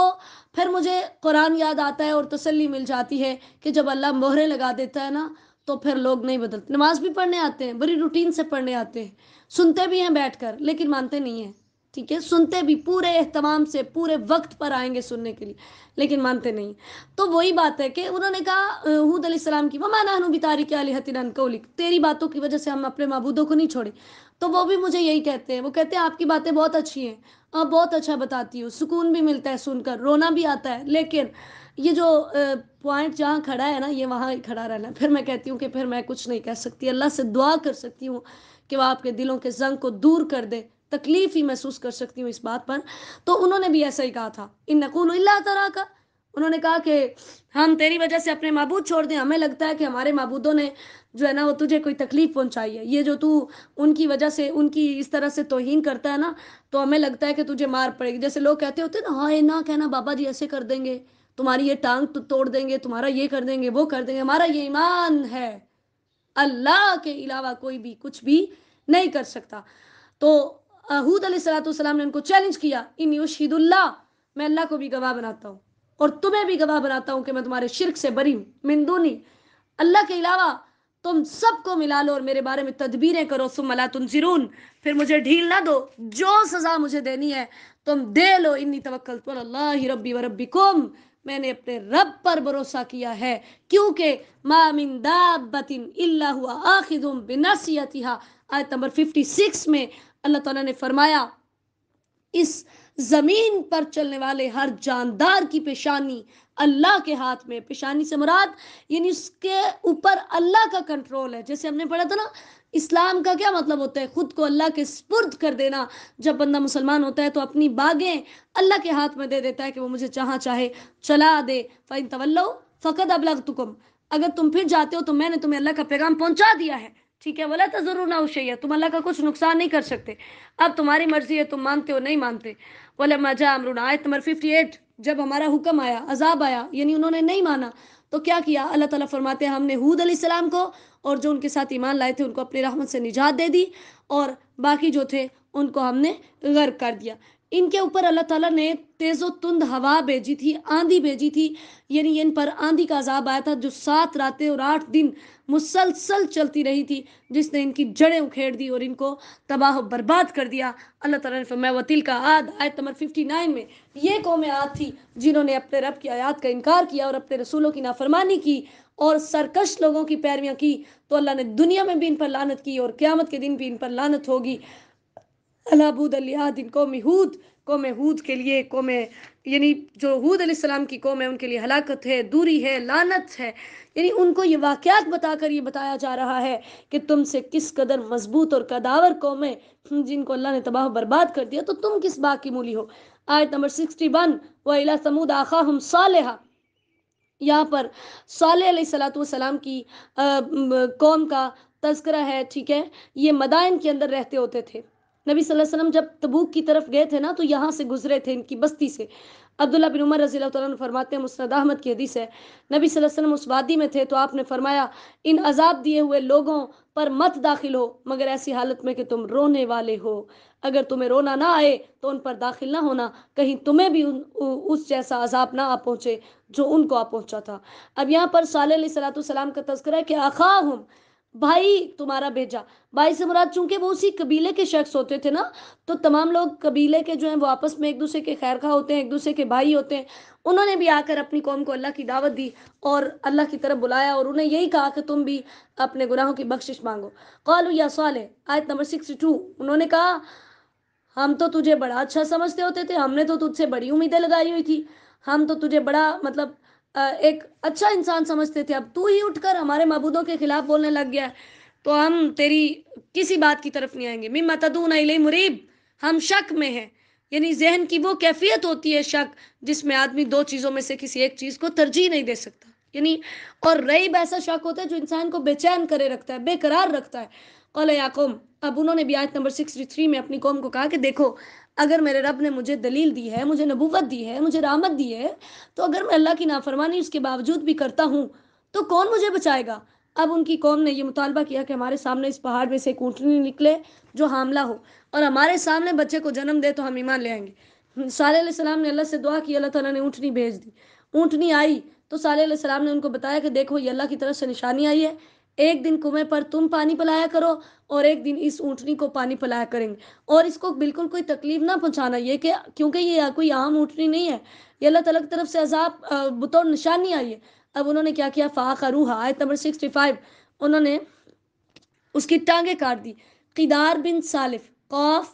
Speaker 1: پھر مجھے قرآن یاد آتا ہے اور تسلی مل جاتی ہے کہ جب اللہ مہرے لگا دیتا ہے نا تو پھر لوگ نہیں بدلتے۔ نماز بھی پڑھنے آتے ہیں، بڑی روٹین سے پڑھنے آتے ہیں، سنتے بھی ہیں بیٹھ کر، لیکن مانتے نہیں ہیں، ٹھیک ہے، سنتے بھی پورے اہتمام سے پورے وقت پر آئیں گے سننے کے لیے، لیکن مانتے نہیں۔ تو وہی بات ہے کہ انہوں نے کہا ہود علیہ السلام کی وما نحن بتارک آلہتنا عن قولک، تیری باتوں کی وجہ سے ہم اپنے معبودوں کو نہیں چھوڑیں۔ تو وہ بھی مجھے یہی کہتے ہیں، وہ کہتے ہیں آپ کی باتیں بہت اچھی ہیں، آپ بہت اچھا بتاتی ہو، سکون بھی ملتا ہے سن کر، رونا بھی آتا ہے، لیکن یہ جو پوائنٹ جہاں کھڑا ہے نا یہ وہاں ہی کھڑا رہنا ہے۔ پھر میں کہتی ہوں کہ پھر میں کچھ نہیں کہہ سکتی، اللہ سے دعا کر سکتی ہوں کہ وہ آپ کے دلوں کے زنگ کو دور کر دے، تکلیف ہی محسوس کر سکتی ہوں اس بات پر۔ تو انہوں نے بھی ایسا ہی کہا تھا، ان نقول الا تراکا، انہوں نے کہا کہ ہم تیری وجہ سے اپنے معبود چھوڑ دیں، ہمیں لگتا ہے کہ ہمارے معبودوں نے جو ہے نا وہ تجھے کوئی تکلیف پہنچائی ہے، یہ جو تو ان کی وجہ سے ان کی اس طرح سے توہین کرتا ہے نا تو ہمیں لگتا ہے کہ تجھے مار پڑے گی۔ جیسے لوگ کہتے ہوتے ہیں نا ہائے نہ کہنا بابا جی ایسے کر دیں گے، تمہاری یہ ٹانگ توڑ دیں گے، تمہارا یہ کر دیں گے، وہ کر دیں گے۔ ہمارا یہ ایمان ہے اللہ کے علاوہ کوئی بھی کچھ بھی نہیں کر سکتا۔ تو ہود علیہ الصلوۃ والسلام نے ان کو چیلنج کیا، انی اشہد اللہ، میں اللہ کو بھی گواہ بناتا ہوں اور تمہیں بھی گواہ بناتا ہوں کہ میں تمہارے شرک سے بری ہوں، من دونی، اللہ کے علاوہ تم سب کو ملا لو اور میرے بارے میں تدبیریں کرو، ثم لا تنظرون، پھر مجھے ڈھیل نہ دو، جو سزا مجھے دینی ہے تم دے لو، انی توکلت علی اللہ ربی و ربکم، میں نے اپنے رب پر بھروسہ کیا ہے، کیونکہ ما من دابۃ الا هو آخذ بناصیتها، آیت نمبر 56 میں اللہ تعالیٰ نے فرمایا اس زمین پر چلنے والے ہر جاندار کی پیشانی اللہ کے ہاتھ میں، پیشانی سے مراد یعنی اس کے اوپر اللہ کا کنٹرول ہے۔ جیسے ہم نے پڑھا تھا نا اسلام کا کیا مطلب ہوتا ہے، خود کو اللہ کے سپرد کر دینا۔ جب بندہ مسلمان ہوتا ہے تو اپنی باغیں اللہ کے ہاتھ میں دے دیتا ہے کہ وہ مجھے جہاں چاہے چلا دے۔ فَإِن تَوَلَّوْا فَقَدْ أَبْلَغْتُكُمْ، اگر تم پھر جاتے ہو تو میں نے تمہیں اللہ کا پیغام پہنچا دیا ہے، ٹھیک ہے، وَلَا تَضُرُّونَهُ شَيْئًا، تم اللہ کا کچھ نقصان نہیں کر سکتے، اب تمہاری مرضی ہے تم مانتے ہو نہیں مانتے۔ وَلَمَّا جَاءَ أَمْرُنَا، آیت نمبر 58، جب ہمارا حکم آیا، عذاب آیا، یعنی انہوں نے نہیں مانا تو کیا کیا، اللہ تعالیٰ فرماتے ہیں ہم نے ہود علیہ السلام کو اور جو ان کے ساتھ ایمان لائے تھے ان کو اپنی رحمت سے نجات دے دی، اور باقی جو تھے ان کو ہم نے غرق کر دیا۔ ان کے اوپر اللہ تعالیٰ نے تیز و تند ہوا بھیجی تھی، آندھی بھیجی تھی، یعنی ان پر آندھی کا عذاب آیا تھا جو 7 راتیں اور 8 دن مسلسل چلتی رہی تھی، جس نے ان کی جڑیں اکھیڑ دی اور ان کو تباہ و برباد کر دیا۔ اللہ تعالیٰ نے فرمایا وَتِلْكَ عَادٌ، آیت نمبر 59 میں، یہ قوم عاد تھی جنہوں نے اپنے رب کی آیات کا انکار کیا اور اپنے رسولوں کی نافرمانی کی اور سرکش لوگوں کی پیرویاں کی، تو اللہ نے دنیا میں بھی ان پر لعنت کی اور قیامت کے دن بھی ان پر لعنت ہوگی۔ اللہ بود علیہ قوم ہود، قوم ہود کے لیے، قوم یعنی جو ہود علیہ السلام کی قوم ہے ان کے لیے ہلاکت ہے، دوری ہے، لعنت ہے، یعنی ان کو یہ واقعات بتا کر یہ بتایا جا رہا ہے کہ تم سے کس قدر مضبوط اور قداور قومیں جن کو اللہ نے تباہ و برباد کر دیا، تو تم کس بات کی مولی ہو۔ آیت نمبر 61، وَإِلَىٰ ثَمُودَ أَخَاهُمْ صَالِحًا، یہاں پر صالح علیہ الصلوۃ والسلام کی قوم کا تذکرہ ہے، ٹھیک ہے، یہ مدائن کے اندر رہتے ہوتے تھے۔ نبی صلی اللہ علیہ وسلم جب تبوک کی طرف گئے تھے نا تو یہاں سے گزرے تھے، ان کی بستی سے۔ عبداللہ بن عمر رضی اللہ تعالیٰ عنہ فرماتے ہیں، مسند احمد کی حدیث ہے، نبی صلی اللہ علیہ وسلم اس وادی میں تھے تو آپ نے فرمایا ان عذاب دیے ہوئے لوگوں پر مت داخل ہو مگر ایسی حالت میں کہ تم رونے والے ہو، اگر تمہیں رونا نہ آئے تو ان پر داخل نہ ہونا، کہیں تمہیں بھی اس جیسا عذاب نہ آ پہنچے جو ان کو آ پہنچا تھا۔ اب یہاں پر صالح علیہ الصلوۃ والسلام کا تذکرہ ہے کہ اخاہم، بھائی تمہارا بھیجا، بھائی سے مراد چونکہ وہ اسی قبیلے کے شخص ہوتے تھے نا تو تمام لوگ قبیلے کے جو ہیں وہ آپس میں ایک دوسرے کے خیر خواہ ہوتے ہیں، ایک دوسرے کے بھائی ہوتے ہیں۔ انہوں نے بھی آ کر اپنی قوم کو اللہ کی دعوت دی اور اللہ کی طرف بلایا اور انہیں یہی کہا کہ تم بھی اپنے گناہوں کی بخشش مانگو۔ قالوا یا صالح، آیت نمبر 62، انہوں نے کہا ہم تو تجھے بڑا اچھا سمجھتے ہوتے تھے، ہم نے تو تجھ سے بڑی امیدیں لگائی ہوئی تھی، ہم تو تجھے بڑا مطلب ایک اچھا انسان سمجھتے تھے، اب تو ہی اٹھ کر ہمارے معبودوں کے خلاف بولنے لگ گیا ہے تو ہم تیری کسی بات کی طرف نہیں آئیں گے۔ مما تدعونا الیہ مریب، ہم شک میں ہیں، یعنی ذہن کی وہ کیفیت ہوتی ہے شک جس میں آدمی دو چیزوں میں سے کسی ایک چیز کو ترجیح نہیں دے سکتا، یعنی اور ریب ایسا شک ہوتا ہے جو انسان کو بے چین کرے رکھتا ہے، بے قرار رکھتا ہے۔ قال یا قوم، اب انہوں نے بھی آیت نمبر 63 میں اپنی قوم کو کہا کہ دیکھو اگر میرے رب نے مجھے دلیل دی ہے، مجھے نبوت دی ہے، مجھے رحمت دی ہے، تو اگر میں اللہ کی نافرمانی اس کے باوجود بھی کرتا ہوں تو کون مجھے بچائے گا؟ اب ان کی قوم نے یہ مطالبہ کیا کہ ہمارے سامنے اس پہاڑ میں سے ایک اونٹنی نکلے جو حاملہ ہو اور ہمارے سامنے بچے کو جنم دے تو ہم ایمان لے آئیں گے۔ صالح علیہ السلام نے اللہ سے دعا کی، اللہ تعالیٰ نے اونٹنی بھیج دی۔ اونٹنی آئی تو صالح علیہ السلام نے ان کو بتایا کہ دیکھو یہ اللہ کی طرف سے نشانی آئی ہے، ایک دن کنویں پر تم پانی پلایا کرو اور ایک دن اس اونٹنی کو پانی پلایا کریں گے، اور اس کو بالکل کوئی تکلیف نہ پہنچانا، یہ کہ کیونکہ یہ کوئی عام اونٹنی نہیں ہے، یہ اللہ تعالیٰ کی طرف سے عذاب بطور نشانی آئی ہے۔ اب انہوں نے کیا کیا؟ فَعَقَرُوهَا، آیت نمبر 65، انہوں نے اس کی ٹانگیں کاٹ دی۔ قیدار بن سالف، قاف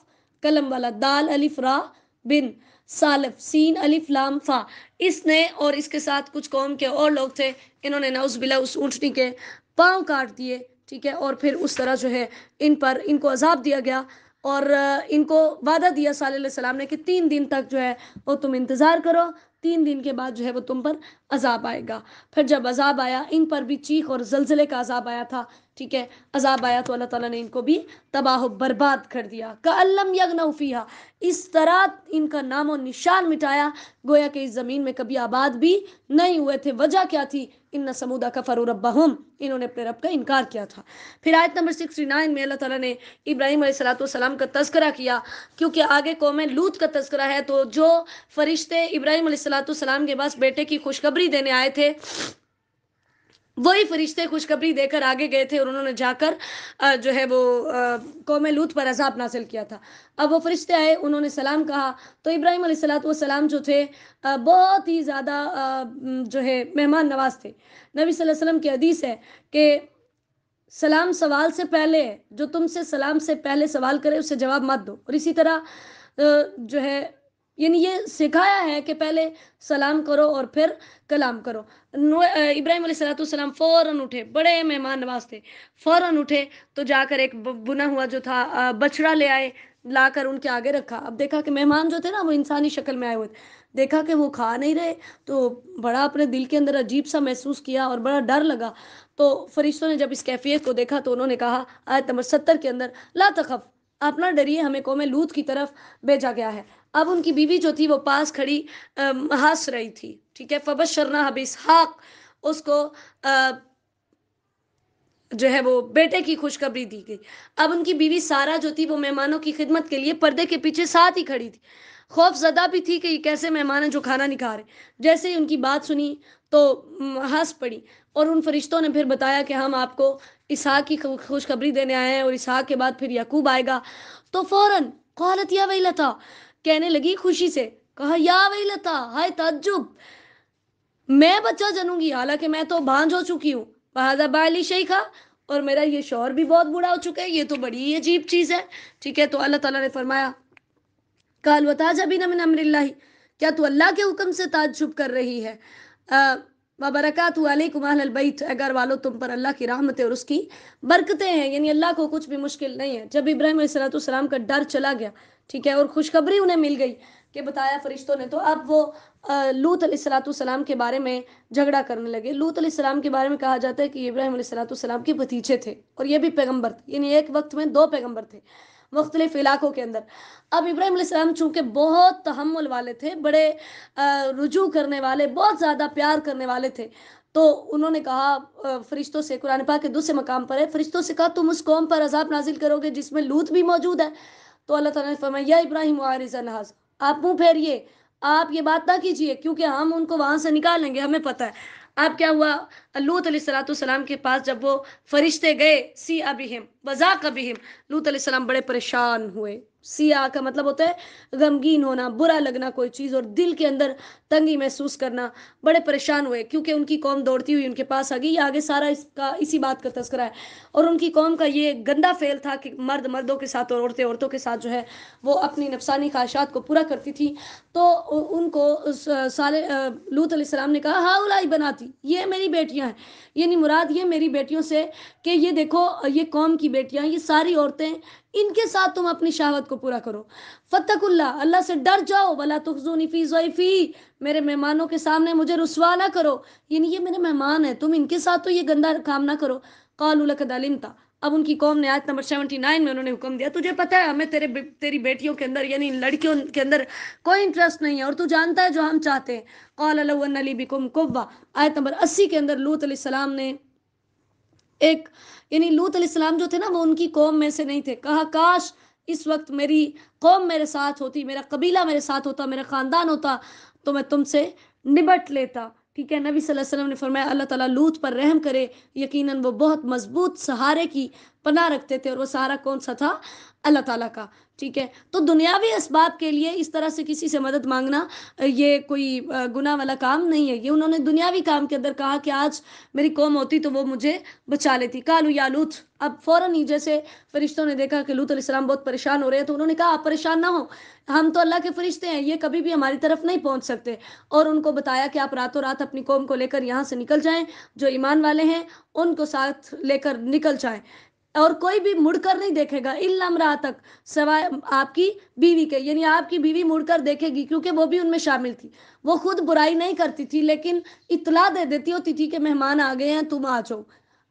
Speaker 1: قلم والا، دال الف را، بن سالف سین الف لام فا، اس نے اور اس کے ساتھ کچھ قوم کے اور لوگ تھے، انہوں نے نعوذ باللہ اس اونٹنی کے پاؤں کاٹ دیے، ٹھیک ہے، اور پھر اس طرح جو ہے ان کو عذاب دیا گیا، اور ان کو وعدہ دیا صالح علیہ السلام نے کہ 3 دن تک جو ہے وہ تم انتظار کرو، 3 دن کے بعد جو ہے وہ تم پر عذاب آئے گا۔ پھر جب عذاب آیا، ان پر بھی چیخ اور زلزلے کا عذاب آیا تھا، ٹھیک ہے، عذاب آیا تو اللہ تعالیٰ نے ان کو بھی تباہ و برباد کر دیا۔ کَأَلَّمْ يَغْنَوْا فِيهَا، اس طرح ان کا نام و نشان مٹایا، گویا کہ اس زمین میں کبھی آباد بھی نہیں ہوئے تھے۔ وجہ کیا تھی؟ ان سمودا کفروا ربہم، انہوں نے اپنے رب کا انکار کیا تھا۔ پھر آیت نمبر 69 میں اللہ تعالیٰ نے ابراہیم علیہ السلام کا تذکرہ کیا، کیونکہ آگے قوم لوط کا تذکرہ ہے، تو جو فرشتے ابراہیم علیہ السلام کے پاس بیٹے کی خوشخبری دینے آئے تھے، وہی فرشتے خوشخبری دے کر آگے گئے تھے، اور انہوں نے جا کر جو ہے وہ قوم لوط پر عذاب نازل کیا تھا۔ اب وہ فرشتے آئے، انہوں نے سلام کہا، تو ابراہیم علیہ السلام جو تھے بہت ہی زیادہ جو ہے مہمان نواز تھے۔ نبی صلی اللہ علیہ وسلم کی حدیث ہے کہ سلام سوال سے پہلے ہے، جو تم سے سلام سے پہلے سوال کرے اسے جواب مت دو، اور اسی طرح جو ہے یعنی یہ سکھایا ہے کہ پہلے سلام کرو اور پھر کلام کرو۔ ابراہیم علیہ السلام فوراً اٹھے، بڑے مہمان نواز تھے، فوراً اٹھے تو جا کر ایک بنا ہوا جو تھا بچڑا لے آئے، لا کر ان کے آگے رکھا۔ اب دیکھا کہ مہمان جو تھے نا وہ انسانی شکل میں آئے ہوئے تھے، دیکھا کہ وہ کھا نہیں رہے تو بڑا اپنے دل کے اندر عجیب سا محسوس کیا اور بڑا ڈر لگا۔ تو فرشتوں نے جب اس کیفیت کو دیکھا تو انہوں نے کہا آیت نمبر 70 کے اندر، لا تخف، آپ نہ ڈریے، ہمیں قوم لوط کی طرف بھیجا گیا ہے۔ اب ان کی بیوی جو تھی وہ پاس کھڑی ہنس رہی تھی، ٹھیک ہے، فبشرناہ باسحاق، اس کو جو ہے وہ بیٹے کی خوشخبری دی گئی۔ اب ان کی بیوی سارا جو تھی وہ مہمانوں کی خدمت کے لیے پردے کے پیچھے ساتھ ہی کھڑی تھی، خوف زدہ بھی تھی کہ یہ کیسے مہمان ہیں جو کھانا نہیں کھا رہے۔ جیسے ہی ان کی بات سنی تو ہنس پڑی، اور ان فرشتوں نے پھر بتایا کہ ہم آپ کو اسحاق کی خوشخبری دینے آئے ہیں، اور اسحاق کے بعد پھر یعقوب آئے گا۔ تو فوراً قالت یا ویلتا، کہنے لگی خوشی سے، کہا یا ویلتا، ہائے تعجب، میں بچہ جنوں گی حالانکہ میں تو بانجھ ہو چکی ہوں، وہذا بالی شیخا، اور میرا یہ شوہر بھی بہت بوڑھا ہو چکا ہے، یہ تو بڑی عجیب چیز ہے، ٹھیک ہے۔ تو اللہ تعالیٰ نے فرمایا قال وتعجبین من امر اللہ، کیا تو اللہ کے حکم سے تعجب کر رہی ہے؟ وبرکاتہ علیکم اہل البیت، اے گھر والو تم پر اللہ کی رحمتیں اور اس کی برکتیں ہیں، یعنی اللہ کو کچھ بھی مشکل نہیں ہے۔ جب ابراہیم علیہ السلام کا ڈر چلا گیا، ٹھیک ہے، اور خوشخبری انہیں مل گئی کہ بتایا فرشتوں نے، تو اب وہ لوط علیہ السلام کے بارے میں جھگڑا کرنے لگے۔ لوط علیہ السلام کے بارے میں کہا جاتا ہے کہ ابراہیم علیہ السلام کے بھتیجے تھے، اور یہ بھی پیغمبر تھے، یعنی ایک وقت میں 2 پیغمبر تھے مختلف علاقوں کے اندر۔ اب ابراہیم علیہ السلام چونکہ بہت تحمل والے تھے، بڑے رجوع کرنے والے، بہت زیادہ پیار کرنے والے تھے، تو انہوں نے کہا فرشتوں سے، قرآن پاک کے دوسرے مقام پر ہے، فرشتوں سے کہا تم اس قوم پر عذاب نازل کرو گے جس میں لوط بھی موجود ہے؟ تو اللہ تعالیٰ نے فرمایا یا ابراہیم وعرض عن ھذا، آپ منہ پھیریے، آپ یہ بات نہ کیجیے، کیونکہ ہم ان کو وہاں سے نکالیں گے، ہمیں پتہ ہے۔ اب کیا ہوا؟ لوط علیہ السلام کے پاس جب وہ فرشتے گئے، سیء بہم وضاق بہم، لوط علیہ السلام بڑے پریشان ہوئے۔ سیاہ کا مطلب ہوتا ہے غمگین ہونا، برا لگنا کوئی چیز، اور دل کے اندر تنگی محسوس کرنا، بڑے پریشان ہوئے کیونکہ ان کی قوم دوڑتی ہوئی ان کے پاس آ گئی۔ آگے سارا اسی بات کا تذکرہ ہے، اور ان کی قوم کا یہ گندا فعل تھا کہ مرد مردوں کے ساتھ اور عورتیں عورتوں کے ساتھ جو ہے وہ اپنی نفسانی خواہشات کو پورا کرتی تھی۔ تو ان کو لوط علیہ السلام نے کہا ہاؤلائی بناتی، یہ میری بیٹیاں ہیں، یعنی مراد یہ میری بیٹیوں سے کہ یہ دیکھو یہ قوم کی بیٹیاں، یہ ساری عورتیں، ان کے ساتھ تم اپنی شہوت کو پورا کرو۔ فتق اللہ، اللہ سے ڈر جاؤ، ولا تخزونی فی ضیفی، میرے مہمانوں کے سامنے مجھے رسوا نہ کرو، یعنی یہ میرے مہمان ہیں، تم ان کے ساتھ تو یہ گندا کام نہ کرو۔ قالوا لقد علمت، اب ان کی قوم نے آیت نمبر 79 میں انہوں نے حکم دیا تجھے پتہ ہے ہمیں تیری بیٹیوں کے اندر یعنی لڑکیوں کے اندر کوئی انٹرسٹ نہیں ہے اور تو جانتا ہے جو ہم چاہتے ہیں. قال لو ان لی بکم قوہ، آیت نمبر 80 کے اندر لوط علیہ السلام نے ایک یعنی لوط علیہ السلام جو تھے نا وہ ان کی قوم میں سے نہیں تھے. کہا کاش اس وقت میری قوم میرے ساتھ ہوتی، میرا قبیلہ میرے ساتھ ہوتا، میرا خاندان ہوتا تو میں تم سے نبٹ لیتا. ٹھیک ہے، نبی صلی اللہ علیہ وسلم نے فرمایا اللہ تعالیٰ لوط پر رحم کرے، یقیناً وہ بہت مضبوط سہارے کی پناہ رکھتے تھے، اور وہ سہارا کون سا تھا؟ اللہ تعالیٰ کا. ٹھیک ہے، تو دنیاوی اسباب کے لیے اس طرح سے کسی سے مدد مانگنا یہ کوئی گناہ والا کام نہیں ہے. یہ انہوں نے دنیاوی کام کے اندر کہا کہ آج میری قوم ہوتی تو وہ مجھے بچا لیتی. قالوا یا لوط، اب فوراً ہی جیسے فرشتوں نے دیکھا کہ لوط علیہ السلام بہت پریشان ہو رہے ہیں تو انہوں نے کہا آپ پریشان نہ ہو، ہم تو اللہ کے فرشتے ہیں، یہ کبھی بھی ہماری طرف نہیں پہنچ سکتے. اور ان کو بتایا کہ آپ راتوں رات اپنی قوم کو لے کر یہاں سے نکل جائیں، جو ایمان والے ہیں ان کو ساتھ لے کر نکل جائیں، اور کوئی بھی مڑ کر نہیں دیکھے گا الا امراتک، سوائے آپ کی بیوی کے. یعنی آپ کی بیوی مڑ کر دیکھے گی کیونکہ وہ بھی ان میں شامل تھی. وہ خود برائی نہیں کرتی تھی لیکن اطلاع دے دیتی ہوتی تھی کہ مہمان آ گئے ہیں تم آ جاؤ.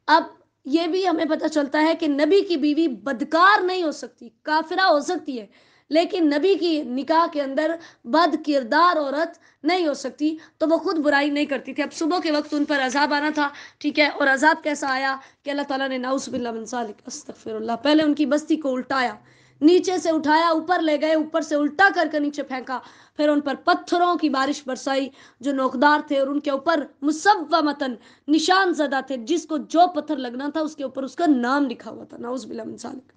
Speaker 1: اب یہ بھی ہمیں پتہ چلتا ہے کہ نبی کی بیوی بدکار نہیں ہو سکتی، کافرہ ہو سکتی ہے لیکن نبی کی نکاح کے اندر بد کردار عورت نہیں ہو سکتی، تو وہ خود برائی نہیں کرتی تھی. اب صبح کے وقت ان پر عذاب آنا تھا. ٹھیک ہے، اور عذاب کیسا آیا کہ اللہ تعالیٰ نے نعوذ باللہ من ذالک استغفر اللہ، پہلے ان کی بستی کو الٹایا، نیچے سے اٹھایا اوپر لے گئے، اوپر سے الٹا کر کے نیچے پھینکا، پھر ان پر پتھروں کی بارش برسائی جو نوکدار تھے، اور ان کے اوپر مسومتن نشان زدہ تھے، جس کو جو پتھر لگنا تھا اس کے اوپر اس کا نام لکھا ہوا تھا. نعوذ باللہ من ذالک.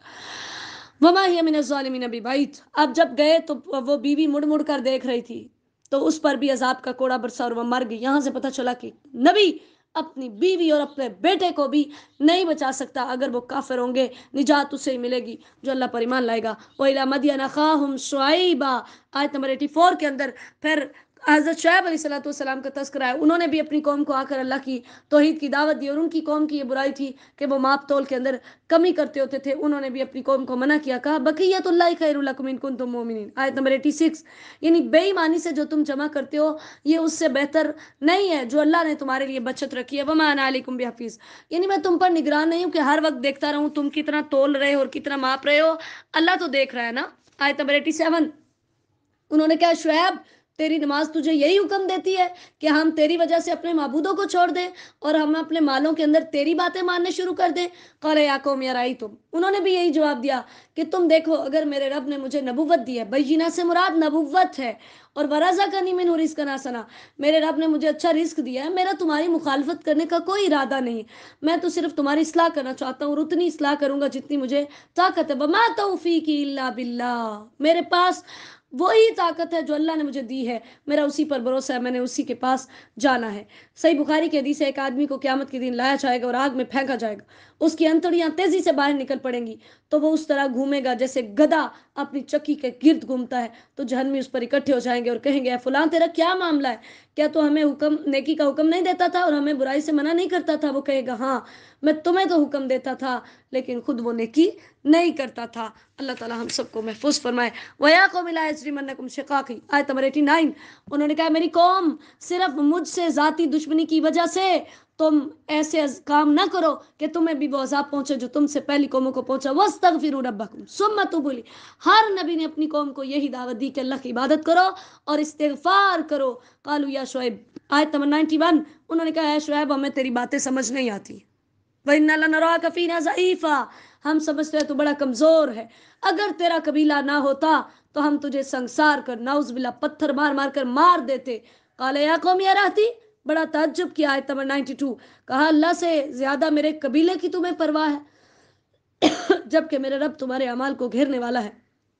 Speaker 1: وما ہی من الظالمین ببعید. اب جب گئے تو وہ بیوی مڑ مڑ کر دیکھ رہی تھی تو اس پر بھی عذاب کا کوڑا برسا اور وہ مر گئی. یہاں سے پتہ چلا کہ نبی اپنی بیوی اور اپنے بیٹے کو بھی نہیں بچا سکتا. اگر وہ کافر ہوں گے نجات اسے ہی ملے گی جو اللہ پر ایمان لائے گا. وَإِلَى مَدْيَنَ أَخَاهُمْ شُعَيْبًا، آیت نمبر 84 کے اندر پھر حضرت شعیب علیہ السلام کا تذکرہ ہے. انہوں نے بھی اپنی قوم کو آ کر اللہ کی توحید کی دعوت دی، اور ان کی قوم کی یہ برائی تھی کہ وہ ماپ تول کے اندر کمی کرتے ہوتے تھے. انہوں نے بھی اپنی قوم کو منع کیا، کہا بقیت اللہ خیر لکم ان کنتم مؤمنین، آیت نمبر 86. یعنی بے ایمانی سے جو تم جمع کرتے ہو یہ اس سے بہتر نہیں ہے جو اللہ نے تمہارے لیے بچت رکھی ہے. وما انا علیکم بحفیظ، یعنی میں تم پر نگران نہیں ہوں کہ ہر وقت دیکھتا رہوں تم کتنا تول رہے ہو اور کتنا ماپ رہے ہو، اللہ تو دیکھ رہا ہے نا. آیت نمبر 87. انہوں نے کہا شعیب تیری نماز تجھے یہی حکم دیتی ہے کہ ہم تیری وجہ سے اپنے معبودوں کو چھوڑ دیں اور ہم اپنے مالوں کے اندر تیری باتیں ماننے شروع کر دیں؟ قال یا قوم ارائیتم، انہوں نے بھی یہی جواب دیا کہ تم دیکھو اگر میرے رب نے مجھے نبوت دی ہے، بینہ سے مراد نبوت ہے، اور ورزقنی منہ رزقا حسنا، میرے رب نے مجھے اچھا رزق دیا ہے، میرا تمہاری مخالفت کرنے کا کوئی ارادہ نہیں، میں تو صرف تمہاری اصلاح کرنا چاہتا ہوں اور اتنی اصلاح کروں گا جتنی مجھے طاقت ہے. وما توفیقی الا باللہ، میرے پاس وہی طاقت ہے جو اللہ نے مجھے دی ہے، میرا اسی پر بھروسہ ہے، میں نے اسی کے پاس جانا ہے. صحیح بخاری کی حدیث ہے ایک آدمی کو قیامت کے دن لایا جائے گا اور آگ میں پھینکا جائے گا، اس کی انتڑیاں تیزی سے باہر نکل پڑیں گی تو وہ اس طرح گھومے گا جیسے گدھا اپنی چکی کے گرد گھومتا ہے. تو جہنمی اس پر اکٹھے ہو جائیں گے اور کہیں گے اے فلاں تیرا کیا معاملہ ہے، کیا تو ہمیں نیکی کا حکم نہیں دیتا تھا اور ہمیں برائی سے منع نہیں کرتا تھا؟ وہ کہے گا ہاں میں تمہیں تو حکم دیتا تھا لیکن خود وہ نیکی نہیں کرتا تھا. اللہ تعالیٰ ہم سب کو محفوظ فرمائے. وَيَا قَوْمِ لَا يَجْرِمَنَّكُمْ شِقَاقِي، آیت نمبر 89. انہوں نے کہا میری قوم صرف مجھ سے ذاتی دشمنی کی وجہ سے تم ایسے کام نہ کرو کہ تمہیں بھی وہ عذاب پہنچے جو تم سے پہلی قوموں کو پہنچا. وَاسْتَغْفِرُوا رَبَّكُمْ ثُمَّ تُوبُوا إِلَيْهِ، ہر نبی نے اپنی قوم کو یہی دعوت دی کہ اللہ کی عبادت کرو اور استغفار کرو. قالوا یا شعیب، آیت نمبر 91. انہوں نے کہا اے شعیب ہمیں تیری باتیں سمجھ نہیں آتی. وَإِنَّا لَنَرَاكَ فِينَا ضَعِيفًا، ہم سمجھتے ہیں تو بڑا کمزور ہے، اگر تیرا قبیلہ نہ ہوتا تو ہم تجھے سنسار کر نعوذ باللہ پتھر مار مار کر مار دیتے. قال یا قوم ارہتی، بڑا تعجب کیا. آیت نمبر 92. کہا اللہ سے زیادہ میرے قبیلے کی تمہیں پرواہ ہے جبکہ میرے رب تمہارے اعمال کو گھیرنے والا ہے.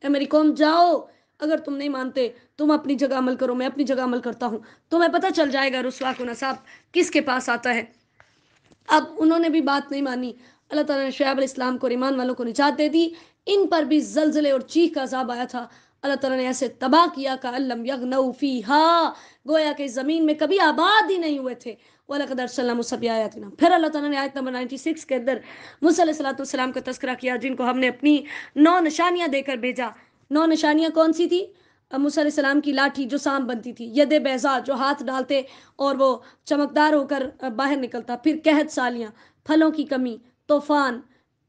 Speaker 1: اے میری قوم جاؤ، اگر تم نہیں مانتے تم اپنی جگہ عمل کرو، میں اپنی جگہ عمل کرتا ہوں، تمہیں پتہ چل جائے گا رسوا کن عذاب کس کے پاس آتا ہے. اب انہوں نے بھی بات نہیں مانی. اللہ تعالیٰ نے شعیب علیہ السلام کو اور ایمان والوں کو نجات دے دی. ان پر بھی زلزلے اور چیخ کا عذاب آیا تھا. اللہ تعالیٰ نے ایسے تباہ کیا کأن یغنوا فیہا، گویا کہ زمین میں کبھی آباد ہی نہیں ہوئے تھے. وَلَقَدْ أَرْسَلْنَا مُوسَىٰ بِآيَاتِنَا، پھر اللہ تعالیٰ نے آیت نمبر 96 کے اندر موسیٰ علیہ السلام کا تذکرہ کیا جن کو ہم نے اپنی 9 نشانیاں دے کر بھیجا. 9 نشانیاں کون سی تھی؟ موسیٰ علیہ السلام کی لاٹھی جو سام بنتی تھی، ید بیضا جو ہاتھ ڈالتے اور وہ چمکدار ہو کر باہر نکلتا، پھر قحط سالیاں، پھلوں کی کمی، طوفان،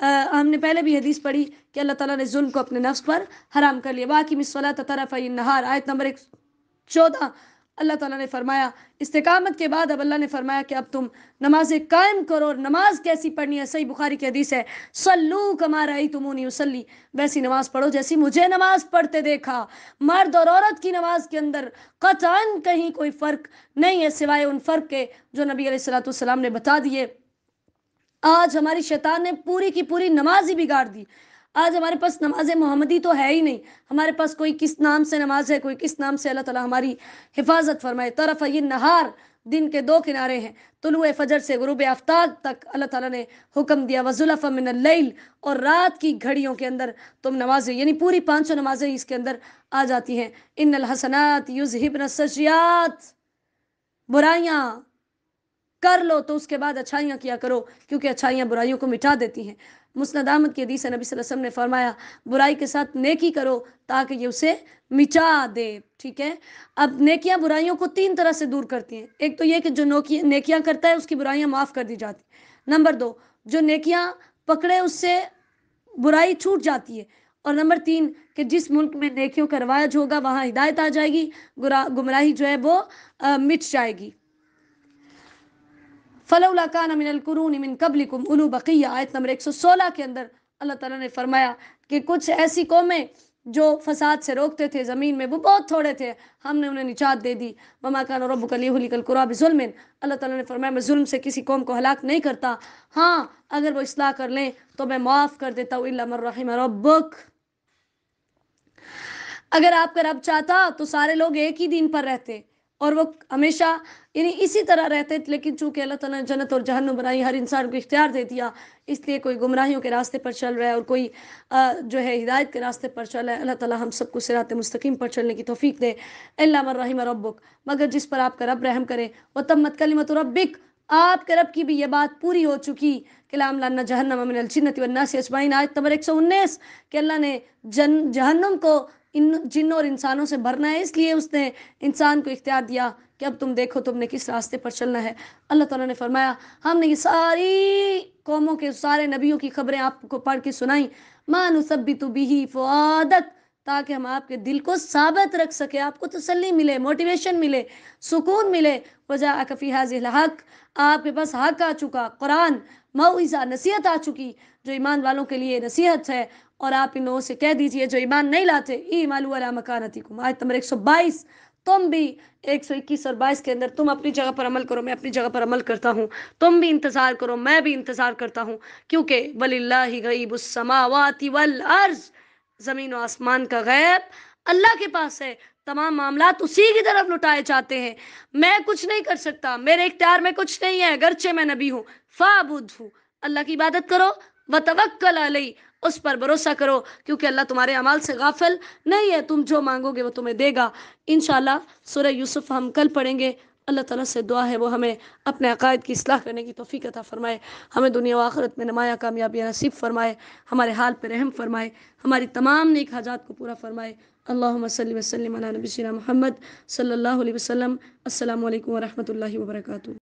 Speaker 1: ہم نے پہلے بھی حدیث پڑھی کہ اللہ تعالیٰ نے ظلم کو اپنے نفس پر حرام کر لیا. واقیم الصلاۃ طرفی النہار، آیت نمبر 14. اللہ تعالیٰ نے فرمایا استقامت کے بعد اب اللہ نے فرمایا کہ اب تم نمازیں قائم کرو. اور نماز کیسی پڑھنی ہے؟ صحیح بخاری کی حدیث ہے، صلو کما رأیتمونی اصلی، ویسی نماز پڑھو جیسی مجھے نماز پڑھتے دیکھا. مرد اور عورت کی نماز کے اندر قطعاً کہیں کوئی فرق نہیں ہے سوائے ان فرق کے جو نبی علیہ الصلوۃ والسلام نے بتا دیے. آج ہماری شیطان نے پوری کی پوری نماز ہی بگاڑ دی. آج ہمارے پاس نماز محمدی تو ہے ہی نہیں. ہمارے پاس کوئی کس نام سے نماز ہے، کوئی کس نام سے. اللہ تعالیٰ ہماری حفاظت فرمائے. طرفی النہار، دن کے دو کنارے ہیں، طلوع فجر سے غروب آفتاب تک اللہ تعالیٰ نے حکم دیا. وزلفا من اللیل، اور رات کی گھڑیوں کے اندر تم نمازیں، یعنی پوری 500 نمازیں اس کے اندر آ جاتی ہیں. ان الحسنات یذہبن السیئات، برائیاں کر لو تو اس کے بعد اچھائیاں کیا کرو، کیونکہ اچھائیاں برائیوں کو مٹا دیتی ہیں. مسند احمد کی حدیث ہے، نبی صلی اللہ علیہ وسلم نے فرمایا برائی کے ساتھ نیکی کرو تاکہ یہ اسے مٹا دے. ٹھیک ہے. اب نیکیاں برائیوں کو 3 طرح سے دور کرتی ہیں. ایک تو یہ کہ جو نیکیاں کرتا ہے اس کی برائیاں معاف کر دی جاتی. نمبر 2، جو نیکیاں پکڑے اس سے برائی چھوٹ جاتی ہے. اور نمبر 3 کہ جس ملک میں نیکیوں کا رواج ہوگا وہاں ہدایت آ جائے گی، گمراہی جو ہے وہ مٹ جائے گی. فلولا کان من القرون من قبلکم اولو بقیہ، آیت نمبر 116 کے اندر اللہ تعالیٰ نے فرمایا کہ کچھ ایسی قومیں جو فساد سے روکتے تھے زمین میں، وہ بہت تھوڑے تھے، ہم نے انہیں نجات دے دی. وما کان ربک لیہلک القری بظلم، اللہ تعالیٰ نے فرمایا میں ظلم سے کسی قوم کو ہلاک نہیں کرتا، ہاں اگر وہ اصلاح کر لیں تو میں معاف کر دیتا ہوں. الا من رحم ربک، اگر آپ کا رب چاہتا تو سارے لوگ ایک ہی دین پر رہتے اور وہ ہمیشہ یعنی اسی طرح رہتے، لیکن چونکہ اللہ تعالیٰ نے جنت اور جہنم بنائی، ہر انسان کو اختیار دے دیا، اس لیے کوئی گمراہیوں کے راستے پر چل رہا ہے اور کوئی جو ہے ہدایت کے راستے پر چل رہا ہے. اللہ تعالیٰ ہم سب کو صراط مستقیم پر چلنے کی توفیق دے. الا من رحم ربک، مگر جس پر آپ کا رب رحم کرے. وتمت کلمۃ ربک، آپ کے رب کی بھی یہ بات پوری ہو چکی کہ لاملأن جہنم من الجنۃ والناس اجمعین، آیت نمبر 119 کہ اللہ نے جہنم کو جنوں اور انسانوں سے بھرنا ہے، اس لیے اس نے انسان کو اختیار دیا کہ اب تم دیکھو تم نے کس راستے پر چلنا ہے. اللہ تعالیٰ نے فرمایا ہم نے یہ ساری قوموں کے سارے نبیوں کی خبریں آپ کو پڑھ کے سنائیں. ما نثبت به فؤادک، تاکہ ہم آپ کے دل کو ثابت رکھ سکے، آپ کو تسلی ملے، موٹیویشن ملے، سکون ملے. وجاءک فی ھذہ الحق، آپ کے پاس حق آ چکا، قرآن، موعظہ، نصیحت آ چکی جو ایمان والوں کے لیے نصیحت ہے. اور آپ ان لوگوں سے کہہ دیجئے جو ایمان نہیں لاتے، اعملوا علی مکانتکم، آیت نمبر 122. تم بھی 121 اور 22 کے اندر تم اپنی جگہ پر عمل کرو، میں اپنی جگہ پر عمل کرتا ہوں، تم بھی انتظار کرو، میں بھی انتظار کرتا ہوں. کیونکہ وَلِلَّهِ غیب السماوات والارض، زمین و آسمان کا غیب اللہ کے پاس ہے، تمام معاملات اسی کی طرف لٹائے جاتے ہیں. میں کچھ نہیں کر سکتا، میرے اختیار میں کچھ نہیں ہے، گرچہ میں نبی ہوں. فَاعْبُدْهُ، اللہ کی عبادت کرو. وَتَوَکَّلْ عَلَیہِ، اس پر بھروسہ کرو، کیونکہ اللہ تمہارے اعمال سے غافل نہیں ہے، تم جو مانگو گے وہ تمہیں دے گا. انشاءاللہ سورہ یوسف ہم کل پڑھیں گے. اللہ تعالیٰ سے دعا ہے وہ ہمیں اپنے عقائد کی اصلاح کرنے کی توفیق عطا فرمائے، ہمیں دنیا و آخرت میں نمایاں کامیابی نصیب فرمائے، ہمارے حال پہ رحم فرمائے، ہماری تمام نیک حاجات کو پورا فرمائے. اللہم صلی وسلم علی نبینا محمد صلی اللہ علیہ وسلم. السلام علیکم ورحمۃ اللہ وبرکاتہ.